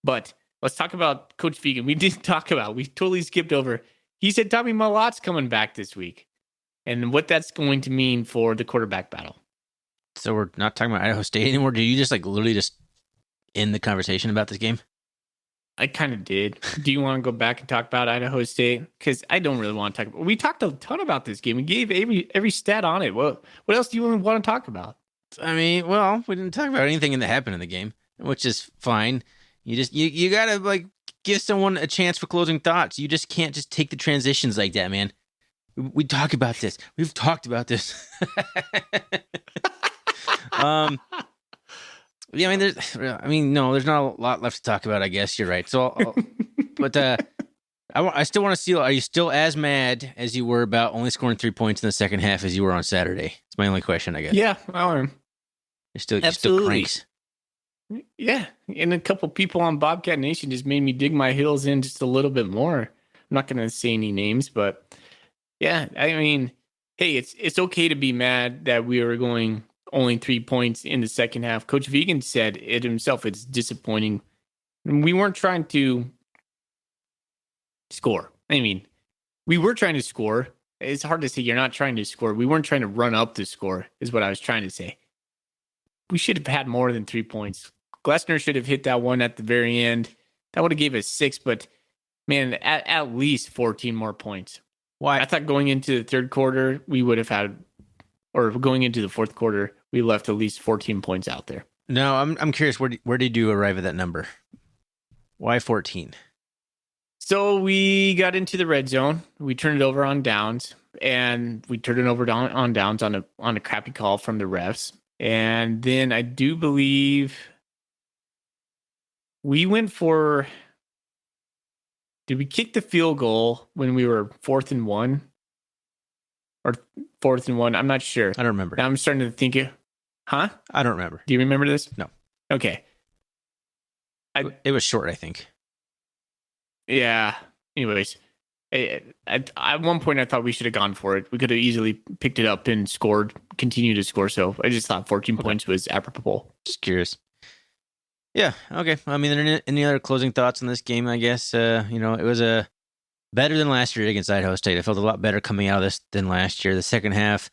But let's talk about Coach Vegan. We totally skipped over. He said Tommy Malotte's coming back this week and what that's going to mean for the quarterback battle. So we're not talking about Idaho State anymore? Did you just literally just end the conversation about this game? I kind of did. Do you want to go back and talk about Idaho State? Because I don't really want to talk about. We talked a ton about this game. We gave every stat on it. What else do you want to talk about? I mean, well, we didn't talk about anything that happened in the game, which is fine. You gotta give someone a chance for closing thoughts. You just can't just take the transitions like that, man. We talk about this. We've talked about this. Yeah, there's not a lot left to talk about. I guess you're right. So, I still want to see. Are you still as mad as you were about only scoring 3 points in the second half as you were on Saturday? It's my only question, I guess. Yeah, I am. You're still cranks. Yeah, and a couple people on Bobcat Nation just made me dig my heels in just a little bit more. I'm not going to say any names, but yeah, I mean, hey, it's okay to be mad that we were going only 3 points in the second half. Coach Vegan said it himself. It's disappointing. We weren't trying to score. I mean, we were trying to score. It's hard to say you're not trying to score. We weren't trying to run up the score, is what I was trying to say. We should have had more than 3 points. Glessner should have hit that one at the very end. That would have gave us 6, but man, at least 14 more points. Why? I thought going into the third quarter, we would have had, or going into the fourth quarter, we left at least 14 points out there. No, I'm curious. Where did you arrive at that number? Why 14? So we got into the red zone. We turned it over on downs, and we turned it over on downs on a crappy call from the refs. And then I do believe we went for. Did we kick the field goal when we were 4th and 1? Or 4th and 1? I'm not sure. I don't remember. Now I'm starting to think it. Huh? I don't remember. Do you remember this? No. Okay. It was short, I think. Yeah. Anyways, at one point I thought we should have gone for it. We could have easily picked it up and continued to score. So I just thought 14 points was apropos. Just curious. Yeah. Okay. I mean, any other closing thoughts on this game? I guess it was better than last year against Idaho State. I felt a lot better coming out of this than last year. The second half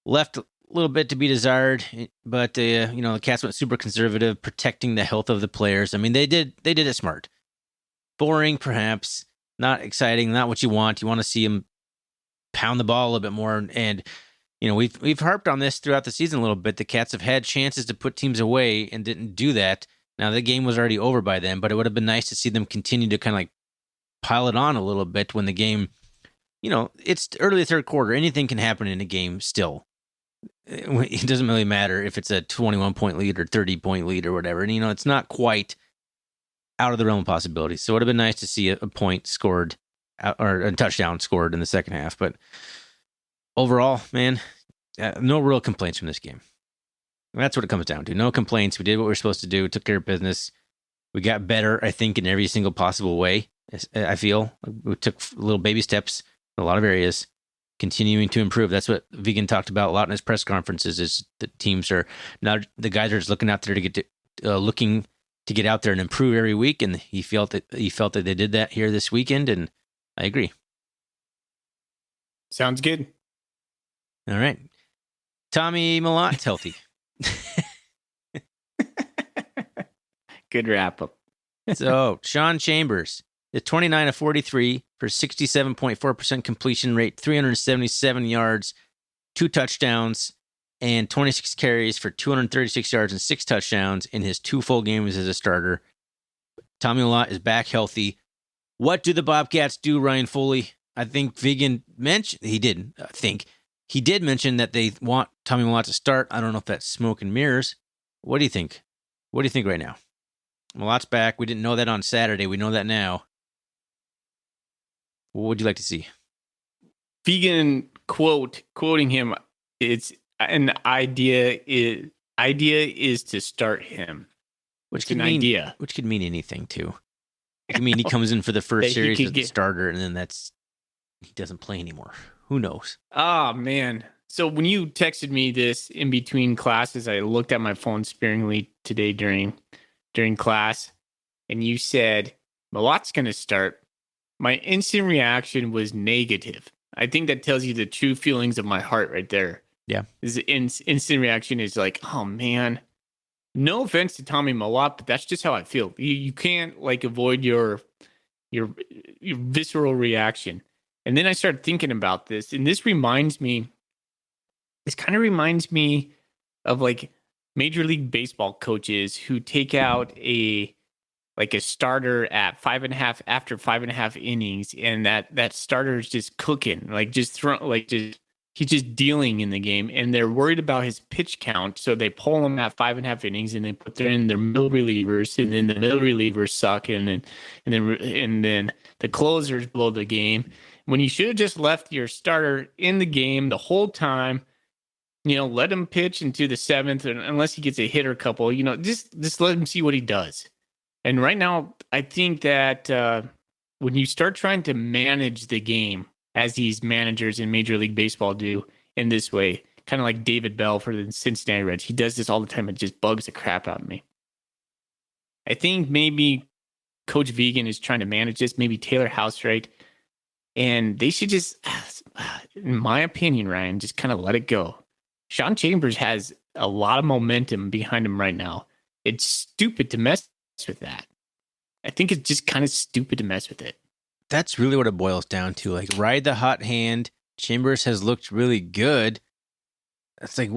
left a little bit to be desired, but the Cats went super conservative, protecting the health of the players. I mean, they did it smart. Boring, perhaps. Not exciting. Not what you want. You want to see them pound the ball a little bit more. And we've harped on this throughout the season a little bit. The Cats have had chances to put teams away and didn't do that. Now, the game was already over by then, but it would have been nice to see them continue to kind of like pile it on a little bit when the game, it's early third quarter. Anything can happen in a game still. It doesn't really matter if it's a 21-point lead or 30-point lead or whatever. And, it's not quite out of the realm of possibilities. So it would have been nice to see a point scored or a touchdown scored in the second half. But overall, man, no real complaints from this game. That's what it comes down to. No complaints. We did what we were supposed to do. Took care of business. We got better, I think, in every single possible way. I feel we took little baby steps in a lot of areas, continuing to improve. That's what Vegan talked about a lot in his press conferences. Is the teams are now the guys are just looking out there to get looking to get out there and improve every week, and he felt that they did that here this weekend, and I agree. Sounds good. All right, Tommy Malot's healthy. Good wrap up. So, Sean Chambers, the 29 of 43 for 67.4% completion rate, 377 yards, 2 touchdowns, and 26 carries for 236 yards and 6 touchdowns in his 2 full games as a starter. Tommy Malott is back healthy. What do the Bobcats do, Ryan Foley? I think Vegan mentioned, he did mention that they want Tommy Malott to start. I don't know if that's smoke and mirrors. What do you think? What do you think right now? Malott's back. We didn't know that on Saturday. We know that now. What would you like to see? Vegan quoting him, it's an idea is to start him. Which could mean anything too. I mean, he comes in for the first series as the starter, and then he doesn't play anymore. Who knows? Oh man. So when you texted me this in between classes, I looked at my phone sparingly today during class, and you said Malott's going to start. My instant reaction was negative. I think that tells you the true feelings of my heart right there. Yeah. Instant reaction is like, oh man, no offense to Tommy Malott, but that's just how I feel. You can't like avoid your visceral reaction. And then I started thinking about this, and this kind of reminds me of like Major League Baseball coaches who take out a starter at 5.5 after 5.5 innings, and that starter is just cooking, he's just dealing in the game, and they're worried about his pitch count, so they pull him at 5.5 innings, and they put in their middle relievers, and then the middle relievers suck, and then the closers blow the game. When you should have just left your starter in the game the whole time, Let him pitch into the seventh, and unless he gets a hit or a couple, just let him see what he does. And right now, I think that when you start trying to manage the game, as these managers in Major League Baseball do in this way, kind of like David Bell for the Cincinnati Reds, he does this all the time. It just bugs the crap out of me. I think maybe Coach Vegan is trying to manage this, maybe Taylor Housewright, and they should just, in my opinion, Ryan, just kind of let it go. Sean Chambers has a lot of momentum behind him right now. It's stupid to mess with that. I think it's just kind of stupid to mess with it. That's really what it boils down to. Like, ride the hot hand. Chambers has looked really good. It's like,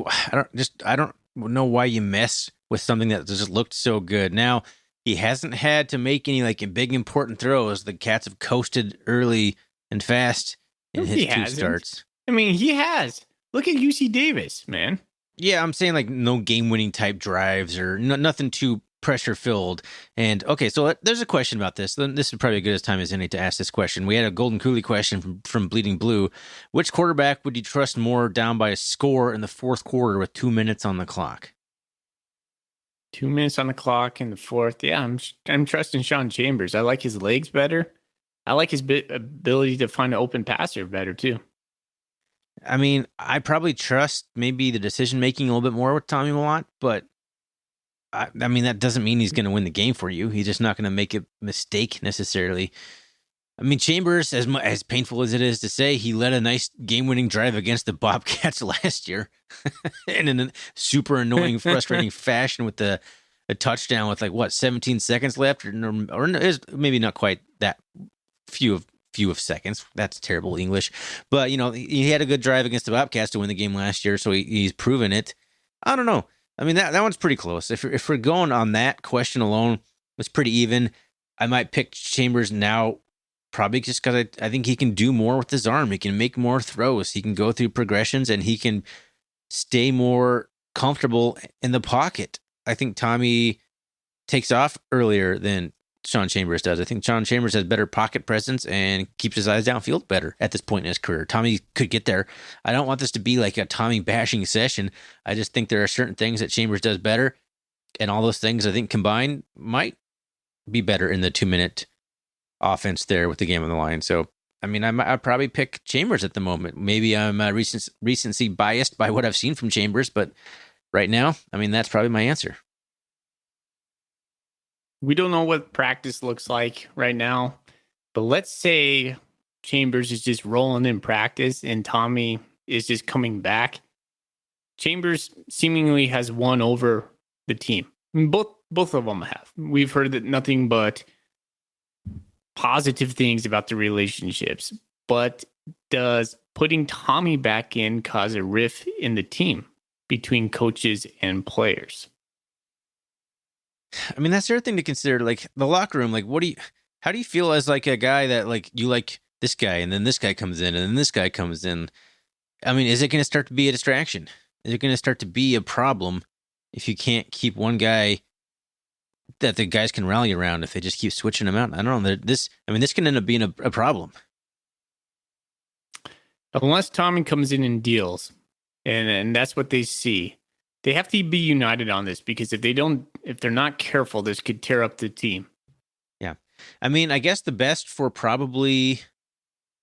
I don't know why you mess with something that just looked so good. Now, he hasn't had to make any like big important throws. The Cats have coasted early and fast in his two starts. I mean, he has. Look at UC Davis, man. Yeah, I'm saying like no game-winning type drives or nothing too pressure-filled. And okay, so there's a question about this. This is probably as good as time as any to ask this question. We had a Golden Cooley question from Bleeding Blue. Which quarterback would you trust more down by a score in the fourth quarter with 2 minutes on the clock? 2 minutes on the clock in the fourth. Yeah, I'm trusting Sean Chambers. I like his legs better. I like his ability to find an open passer better too. I mean, I probably trust maybe the decision-making a little bit more with Tommy Millott, but I mean, that doesn't mean he's going to win the game for you. He's just not going to make a mistake necessarily. I mean, Chambers, as painful as it is to say, he led a nice game-winning drive against the Bobcats last year in a super annoying, frustrating fashion with a touchdown with 17 seconds left, or maybe not quite that few of seconds. That's terrible English. But, he had a good drive against the Bobcats to win the game last year, so he's proven it. I don't know. I mean, that one's pretty close. If we're going on that question alone, it's pretty even. I might pick Chambers now, probably just because I think he can do more with his arm. He can make more throws. He can go through progressions, and he can stay more comfortable in the pocket. I think Tommy takes off earlier than Sean Chambers does. I think Sean Chambers has better pocket presence and keeps his eyes downfield better at this point in his career. Tommy could get there. I don't want this to be like a Tommy bashing session. I just think there are certain things that Chambers does better, and all those things I think combined might be better in the 2-minute offense there with the game on the line. So, I mean, I'd probably pick Chambers at the moment. Maybe I'm recency biased by what I've seen from Chambers, but right now, I mean, that's probably my answer. We don't know what practice looks like right now, but let's say Chambers is just rolling in practice and Tommy is just coming back. Chambers seemingly has won over the team. I mean, both of them have. We've heard that nothing but positive things about the relationships, but does putting Tommy back in cause a rift in the team between coaches and players? I mean, that's the other thing to consider. Like the locker room, how do you feel as like a guy that you like this guy and then this guy comes in and then this guy comes in? I mean, is it going to start to be a distraction? Is it going to start to be a problem if you can't keep one guy that the guys can rally around if they just keep switching them out? I don't know. This can end up being a problem. Unless Tommy comes in and deals, and that's what they see. They have to be united on this because if they're not careful, this could tear up the team. Yeah. I mean, I guess the best for probably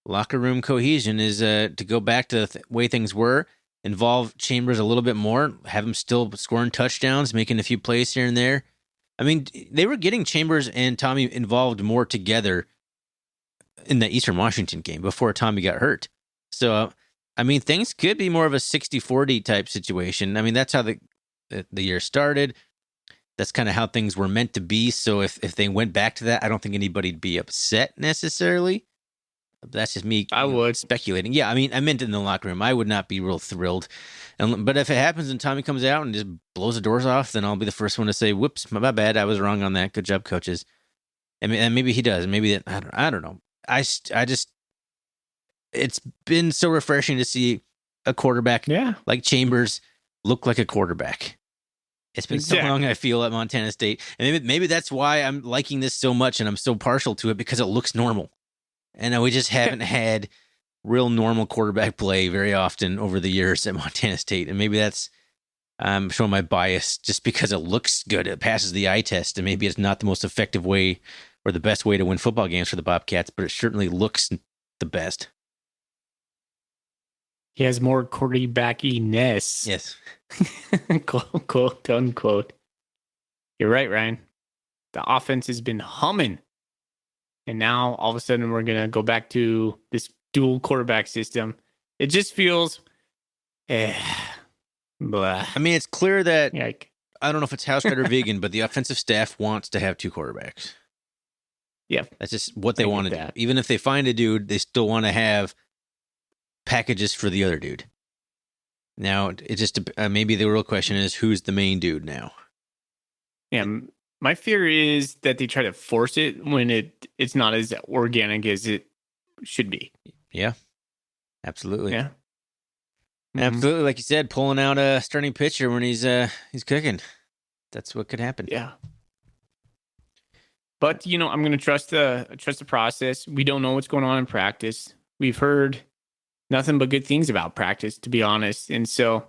locker room cohesion is to go back to the way things were, involve Chambers a little bit more, have him still scoring touchdowns, making a few plays here and there. I mean, they were getting Chambers and Tommy involved more together in the Eastern Washington game before Tommy got hurt. So, I mean, things could be more of a 60-40 type situation. I mean, that's how the year started. That's kind of how things were meant to be. So if they went back to that, I don't think anybody'd be upset necessarily. That's just me. I would speculating. Yeah, I mean, I meant in the locker room. I would not be real thrilled. But if it happens and Tommy comes out and just blows the doors off, then I'll be the first one to say, "Whoops, my bad. I was wrong on that. Good job, coaches." And maybe he does. Maybe that. I don't know. I just. It's been so refreshing to see a quarterback like Chambers look like a quarterback. It's been so long, I feel, at Montana State. And maybe that's why I'm liking this so much and I'm so partial to it, because it looks normal. And we just haven't had real normal quarterback play very often over the years at Montana State. And maybe that's showing my bias just because it looks good. It passes the eye test, and maybe it's not the most effective way or the best way to win football games for the Bobcats, but it certainly looks the best. He has more quarterbackiness. Yes. Quote, quote, unquote. You're right, Ryan. The offense has been humming. And now all of a sudden we're going to go back to this dual quarterback system. It just feels blah. I mean, it's clear that, Yike. I don't know if it's house red or vegan, but the offensive staff wants to have two quarterbacks. Yeah. That's just what they I want to get do. that. Even if they find a dude, they still want to have packages for the other dude. Now, it just maybe the real question is, who's the main dude now? Yeah. My fear is that they try to force it when it's not as organic as it should be. Yeah, absolutely. Yeah. Absolutely. Like you said, pulling out a starting pitcher when he's cooking. That's what could happen. Yeah. But I'm going to trust the process. We don't know what's going on in practice. We've heard nothing but good things about practice, to be honest. And so,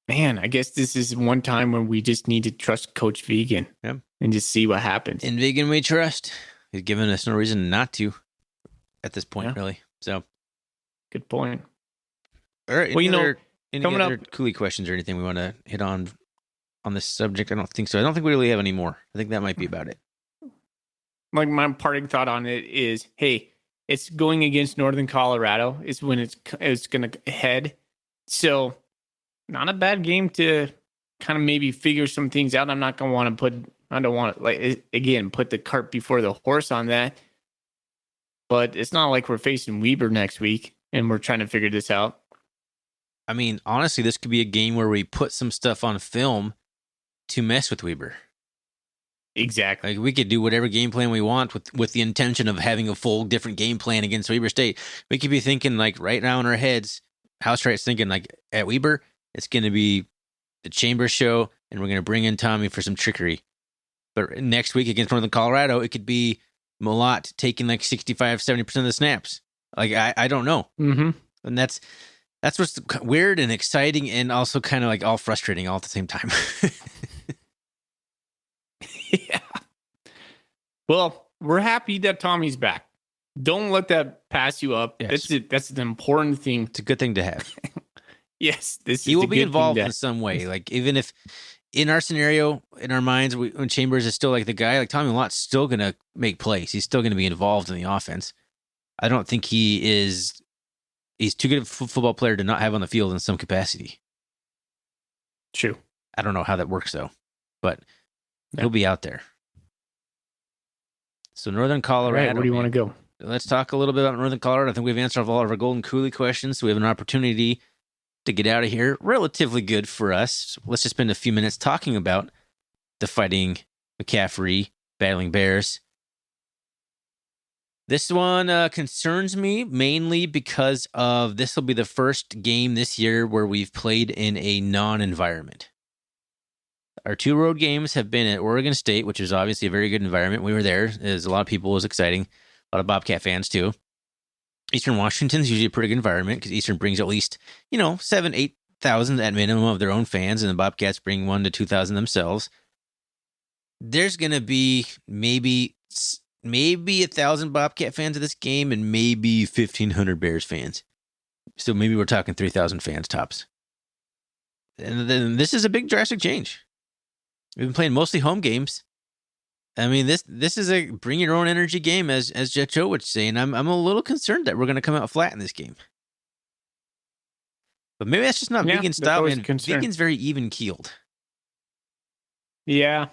man, I guess this is one time when we just need to trust Coach Vegan and just see what happens. In Vegan we trust. He's given us no reason not to at this point, really. So, good point. All right. Well, any coming other up, Cooley questions or anything we want to hit on this subject? I don't think so. I don't think we really have any more. I think that might be about it. like my parting thought on it is, hey, it's going against Northern Colorado. Is when it's going to head. So not a bad game to kind of maybe figure some things out. I'm not going to want to put the cart before the horse on that. But it's not like we're facing Weber next week and we're trying to figure this out. I mean, honestly, this could be a game where we put some stuff on film to mess with Weber. Exactly. Like, we could do whatever game plan we want with the intention of having a full different game plan against Weber State. We could be thinking, like, right now in our heads, House Right's thinking, like, at Weber, it's going to be the Chambers show, and we're going to bring in Tommy for some trickery. But next week against Northern Colorado, it could be Malott taking like 65, 70% of the snaps. Like, I don't know. Mm-hmm. And that's what's weird and exciting and also kind of like all frustrating all at the same time. Yeah. Well, we're happy that Tommy's back. Don't let that pass you up. Yes. That's an important thing. It's a good thing to have. Yes, He will be involved in some way. Like, even if in our scenario, in our minds, when Chambers is still like the guy, like Tommy Lott's still going to make plays. He's still going to be involved in the offense. I don't think he's too good of a football player to not have on the field in some capacity. True. I don't know how that works though, but Yeah. he'll be out there. So Northern Colorado. All right, where do you want to go? Let's talk a little bit about Northern Colorado. I think we've answered all of our Golden Cooley questions, so we have an opportunity to get out of here. Relatively good for us. So let's just spend a few minutes talking about the Fighting McCaffrey Battling Bears. This one concerns me mainly because of this will be the first game this year where we've played in a non-environment. Our 2 road games have been at Oregon State, which is obviously a very good environment. We were there. There's a lot of people. It was exciting. A lot of Bobcat fans, too. Eastern Washington's usually a pretty good environment because Eastern brings at least, 7,000, 8,000 at minimum of their own fans, and the Bobcats bring 1,000 to 2,000 themselves. There's going to be maybe 1,000 Bobcat fans at this game and maybe 1,500 Bears fans. So maybe we're talking 3,000 fans tops. And then this is a big drastic change. We've been playing mostly home games. I mean, this is a bring your own energy game, as Jet Joe would say, and I'm a little concerned that we're going to come out flat in this game. But maybe that's just not Vegan's style, and Vegan's very even-keeled. Yeah.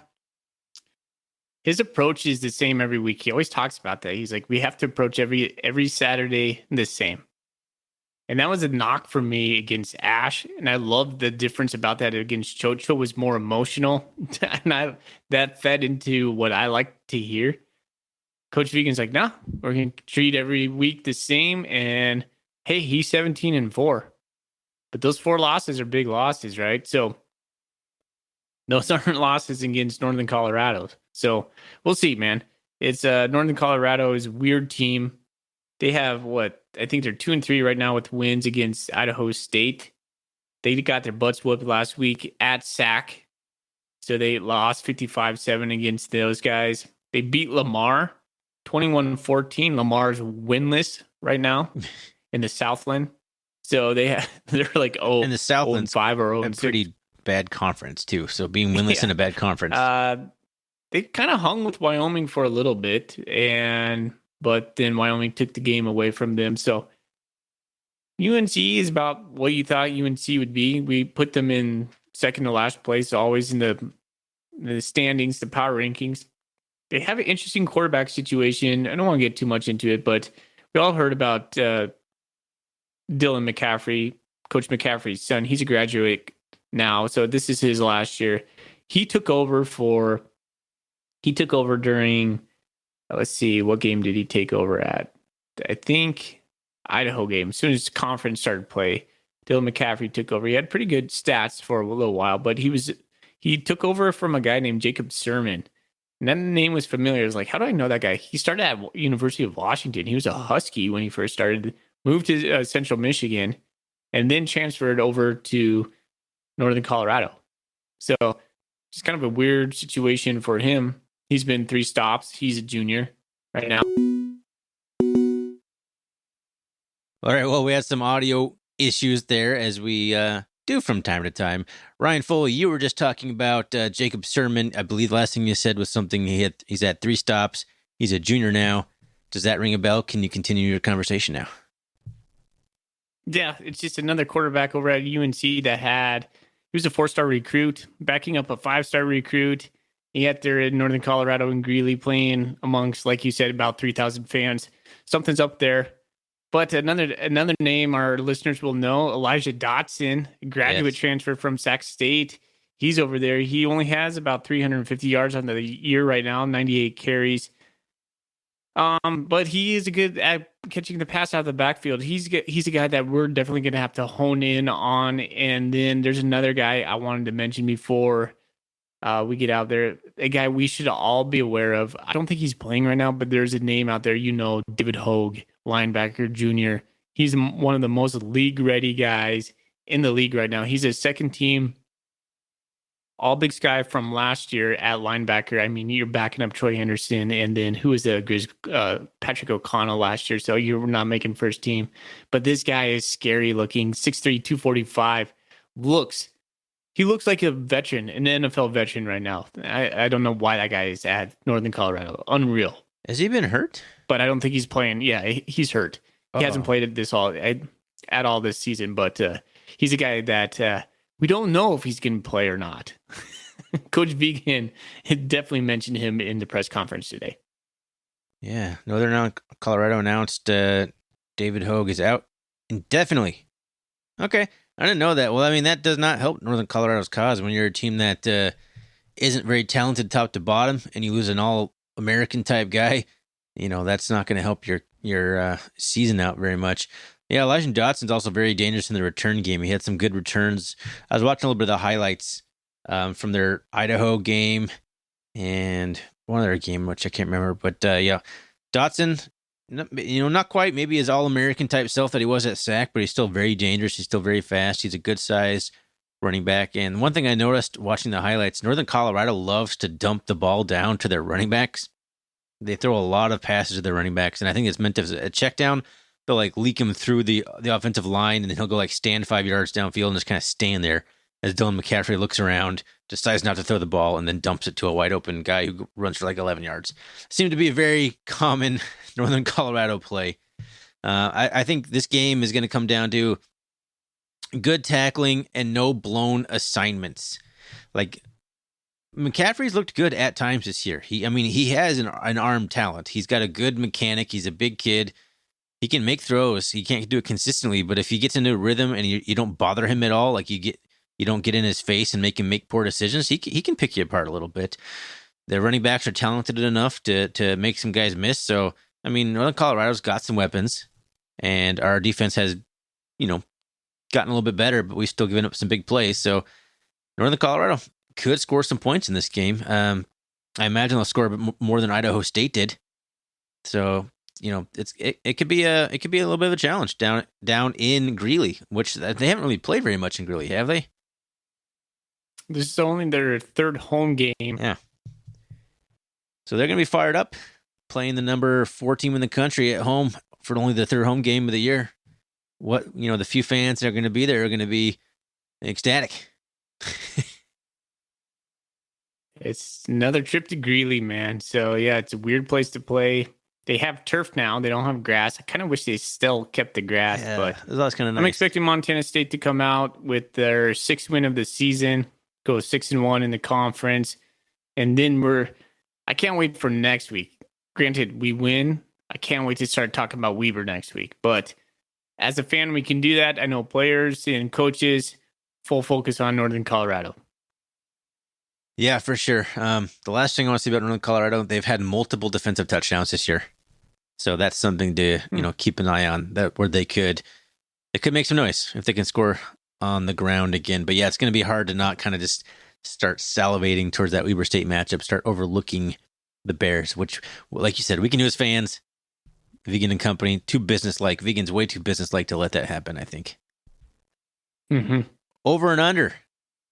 His approach is the same every week. He always talks about that. He's like, we have to approach every Saturday the same. And that was a knock for me against Ash. And I loved the difference about that against Chocho was more emotional. And that fed into what I like to hear. Coach Vegan's like, nah, we're going to treat every week the same. And hey, he's 17-4. But those 4 losses are big losses, right? So those aren't losses against Northern Colorado. So we'll see, man. It's Northern Colorado is a weird team. They have I think they're 2-3 right now with wins against Idaho State. They got their butts whooped last week at Sac. So they lost 55-7 against those guys. They beat Lamar 21-14. Lamar's winless right now in the Southland. So they're like in the Southland's 5 or 0 a pretty bad conference too. So being winless in a bad conference. They kind of hung with Wyoming for a little bit, but then Wyoming took the game away from them. So UNC is about what you thought UNC would be. We put them in second to last place, always in the standings, the power rankings. They have an interesting quarterback situation. I don't want to get too much into it, but we all heard about Dylan McCaffrey, Coach McCaffrey's son. He's a graduate now, so this is his last year. He took over during, let's see, what game did he take over at? I think Idaho game. As soon as conference started play, Dylan McCaffrey took over. He had pretty good stats for a little while, but he took over from a guy named Jacob Sermon. And that name was familiar. I was like, how do I know that guy? He started at University of Washington. He was a Husky when he first started, moved to Central Michigan, and then transferred over to Northern Colorado. So just kind of a weird situation for him. He's been 3 stops. He's a junior right now. All right. Well, we had some audio issues there, as we do from time to time. Ryan Foley, you were just talking about Jacob Sermon. I believe the last thing you said was something he's at 3 stops. He's a junior now. Does that ring a bell? Can you continue your conversation now? Yeah, it's just another quarterback over at UNC he was a 4-star recruit, backing up a 5-star recruit. He had there in Northern Colorado and Greeley playing amongst, like you said, about 3,000 fans. Something's up there. But another name our listeners will know, Elijah Dotson, graduate transfer from Sac State. He's over there. He only has about 350 yards on the year right now, 98 carries. But he is good at catching the pass out of the backfield. He's a guy that we're definitely going to have to hone in on. And then there's another guy I wanted to mention before we get out there, a guy we should all be aware of. I don't think he's playing right now, but there's a name out there, David Hogue, linebacker junior. He's one of the most league-ready guys in the league right now. He's a second-team All-Big Sky from last year at linebacker. I mean, you're backing up Troy Henderson, and then who was Patrick O'Connell last year, so you're not making first team. But this guy is scary looking, 6'3", 245. He looks like a veteran, an NFL veteran right now. I don't know why that guy is at Northern Colorado. Unreal. Has he been hurt? But I don't think he's playing. Yeah, he's hurt. He hasn't played at all this season, but he's a guy that we don't know if he's going to play or not. Coach Vegan definitely mentioned him in the press conference today. Yeah, Northern Colorado announced David Hogue is out indefinitely. Okay, I didn't know that. Well, I mean, that does not help Northern Colorado's cause when you're a team that isn't very talented top to bottom, and you lose an all-American type guy. That's not going to help your season out very much. Yeah, Elijah Dotson's also very dangerous in the return game. He had some good returns. I was watching a little bit of the highlights from their Idaho game and one other game, which I can't remember. But yeah, Dotson, not quite maybe his all-American type self that he was at Sac, but he's still very dangerous. He's still very fast. He's a good size running back. And one thing I noticed watching the highlights, Northern Colorado loves to dump the ball down to their running backs. They throw a lot of passes to their running backs, and I think it's meant as a check down. They'll leak him through the offensive line, and then he'll go stand 5 yards downfield and just kind of stand there as Dylan McCaffrey looks around, decides not to throw the ball, and then dumps it to a wide open guy who runs for 11 yards. Seemed to be a very common Northern Colorado play. I think this game is going to come down to good tackling and no blown assignments. McCaffrey's looked good at times this year. He has an arm talent. He's got a good mechanic. He's a big kid. He can make throws. He can't do it consistently, but if he gets into a rhythm and you don't bother him at all, you don't get in his face and make him make poor decisions, he can pick you apart a little bit. The running backs are talented enough to make some guys miss. So, Northern Colorado's got some weapons, and our defense has, gotten a little bit better, but we've still given up some big plays. So, Northern Colorado could score some points in this game. I imagine they'll score a bit more than Idaho State did. So it could be a little bit of a challenge down in Greeley, which they haven't really played very much in Greeley, have they? This is only their third home game. Yeah. So they're going to be fired up, playing the number 4 team in the country at home for only the third home game of the year. The few fans that are going to be there are going to be ecstatic. It's another trip to Greeley, man. So, yeah, it's a weird place to play. They have turf now. They don't have grass. I kind of wish they still kept the grass, but that's kind of nice. I'm expecting Montana State to come out with their 6th win of the season, go 6-1 in the conference, and then I can't wait for next week. Granted, we win. I can't wait to start talking about Weber next week. But as a fan, we can do that. I know players and coaches, full focus on Northern Colorado. Yeah, for sure. The last thing I want to see about Northern Colorado, they've had multiple defensive touchdowns this year. So that's something to keep an eye on, that where they could make some noise if they can score on the ground again. But yeah, it's going to be hard to not kind of just start salivating towards that Weber State matchup, start overlooking the Bears, which, like you said, we can do as fans. Vegan and company, too businesslike. Vegan's way too businesslike to let that happen, I think. Mm-hmm. Over and under.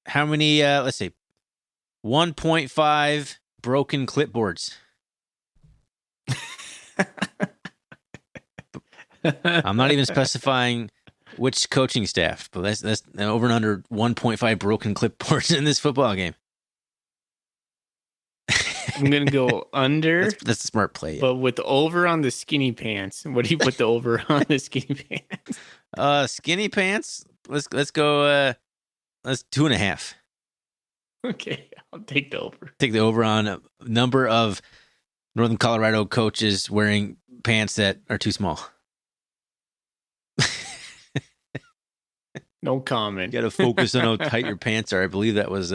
How many, let's say, 1.5 broken clipboards. I'm not even specifying which coaching staff, but that's over and under 1.5 broken clipboards in this football game. I'm going to go under. That's a smart play. But with the over on the skinny pants. What do you put the over on the skinny pants? Skinny pants, let's go, let's 2.5. Okay, I'll take the over. Take the over on a number of Northern Colorado coaches wearing pants that are too small. No comment. You got to focus on how tight your pants are. I believe that was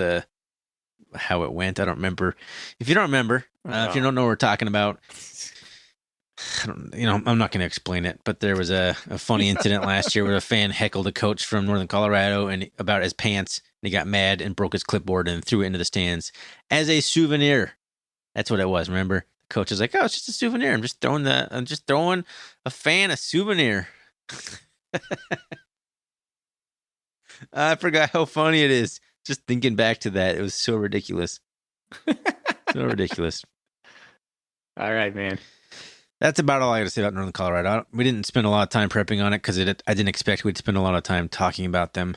how it went. I don't remember. If you don't remember, if you don't know what we're talking about, I'm not going to explain it. But there was a funny incident last year where a fan heckled a coach from Northern Colorado and about his pants. And he got mad and broke his clipboard and threw it into the stands as a souvenir. That's what it was. Remember, the coach was like, "Oh, it's just a souvenir. I'm just throwing a fan a souvenir." I forgot how funny it is. Just thinking back to that, it was so ridiculous. So ridiculous. All right, man. That's about all I got to say about Northern Colorado. We didn't spend a lot of time prepping on it because I didn't expect we'd spend a lot of time talking about them.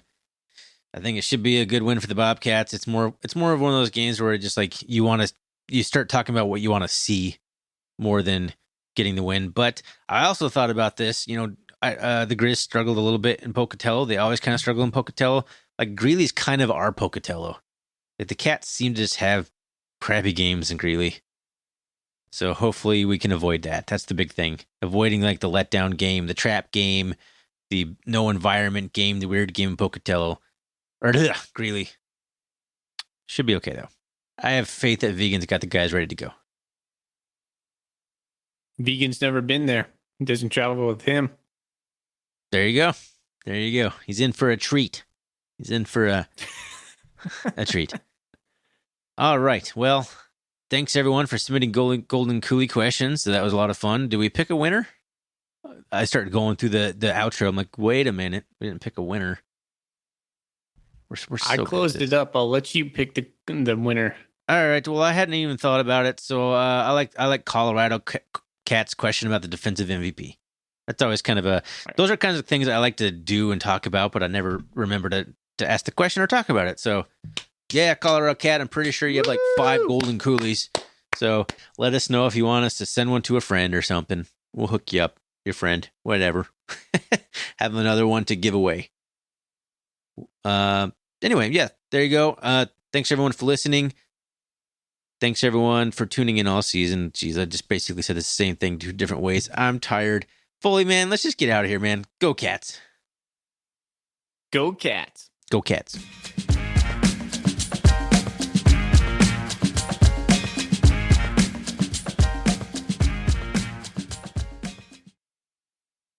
I think it should be a good win for the Bobcats. It's more of one of those games where just like you start talking about what you want to see more than getting the win. But I also thought about this. The Grizz struggled a little bit in Pocatello. They always kind of struggle in Pocatello. Like Greeley's kind of our Pocatello. Like the Cats seem to just have crappy games in Greeley. So hopefully we can avoid that. That's the big thing. Avoiding like the letdown game, the trap game, the no environment game, the weird game in Pocatello. Or Greeley. Should be okay though. I have faith that Vegan's got the guys ready to go. Vegan's never been there. He doesn't travel with him. There you go. He's in for a treat. He's in for a treat. All right. Well, thanks everyone for submitting Golden Coolie questions. So that was a lot of fun. Did we pick a winner? I started going through the outro. I'm like, wait a minute. We didn't pick a winner. We're so I closed it up. I'll let you pick the winner. All right. Well, I hadn't even thought about it. So I like Colorado Cat's question about the defensive MVP. That's always kind of those are kinds of things I like to do and talk about, but I never remember to ask the question or talk about it. So yeah, Colorado Cat, I'm pretty sure you have like 5 Golden Coolies. So let us know if you want us to send one to a friend or something. We'll hook you up, your friend, whatever. Have another one to give away. Anyway, yeah, there you go. Thanks everyone for listening. Thanks everyone for tuning in all season. Jeez, I just basically said the same thing 2 different ways. I'm tired. Foley, man, let's just get out of here, man. Go Cats. Go Cats. Go Cats.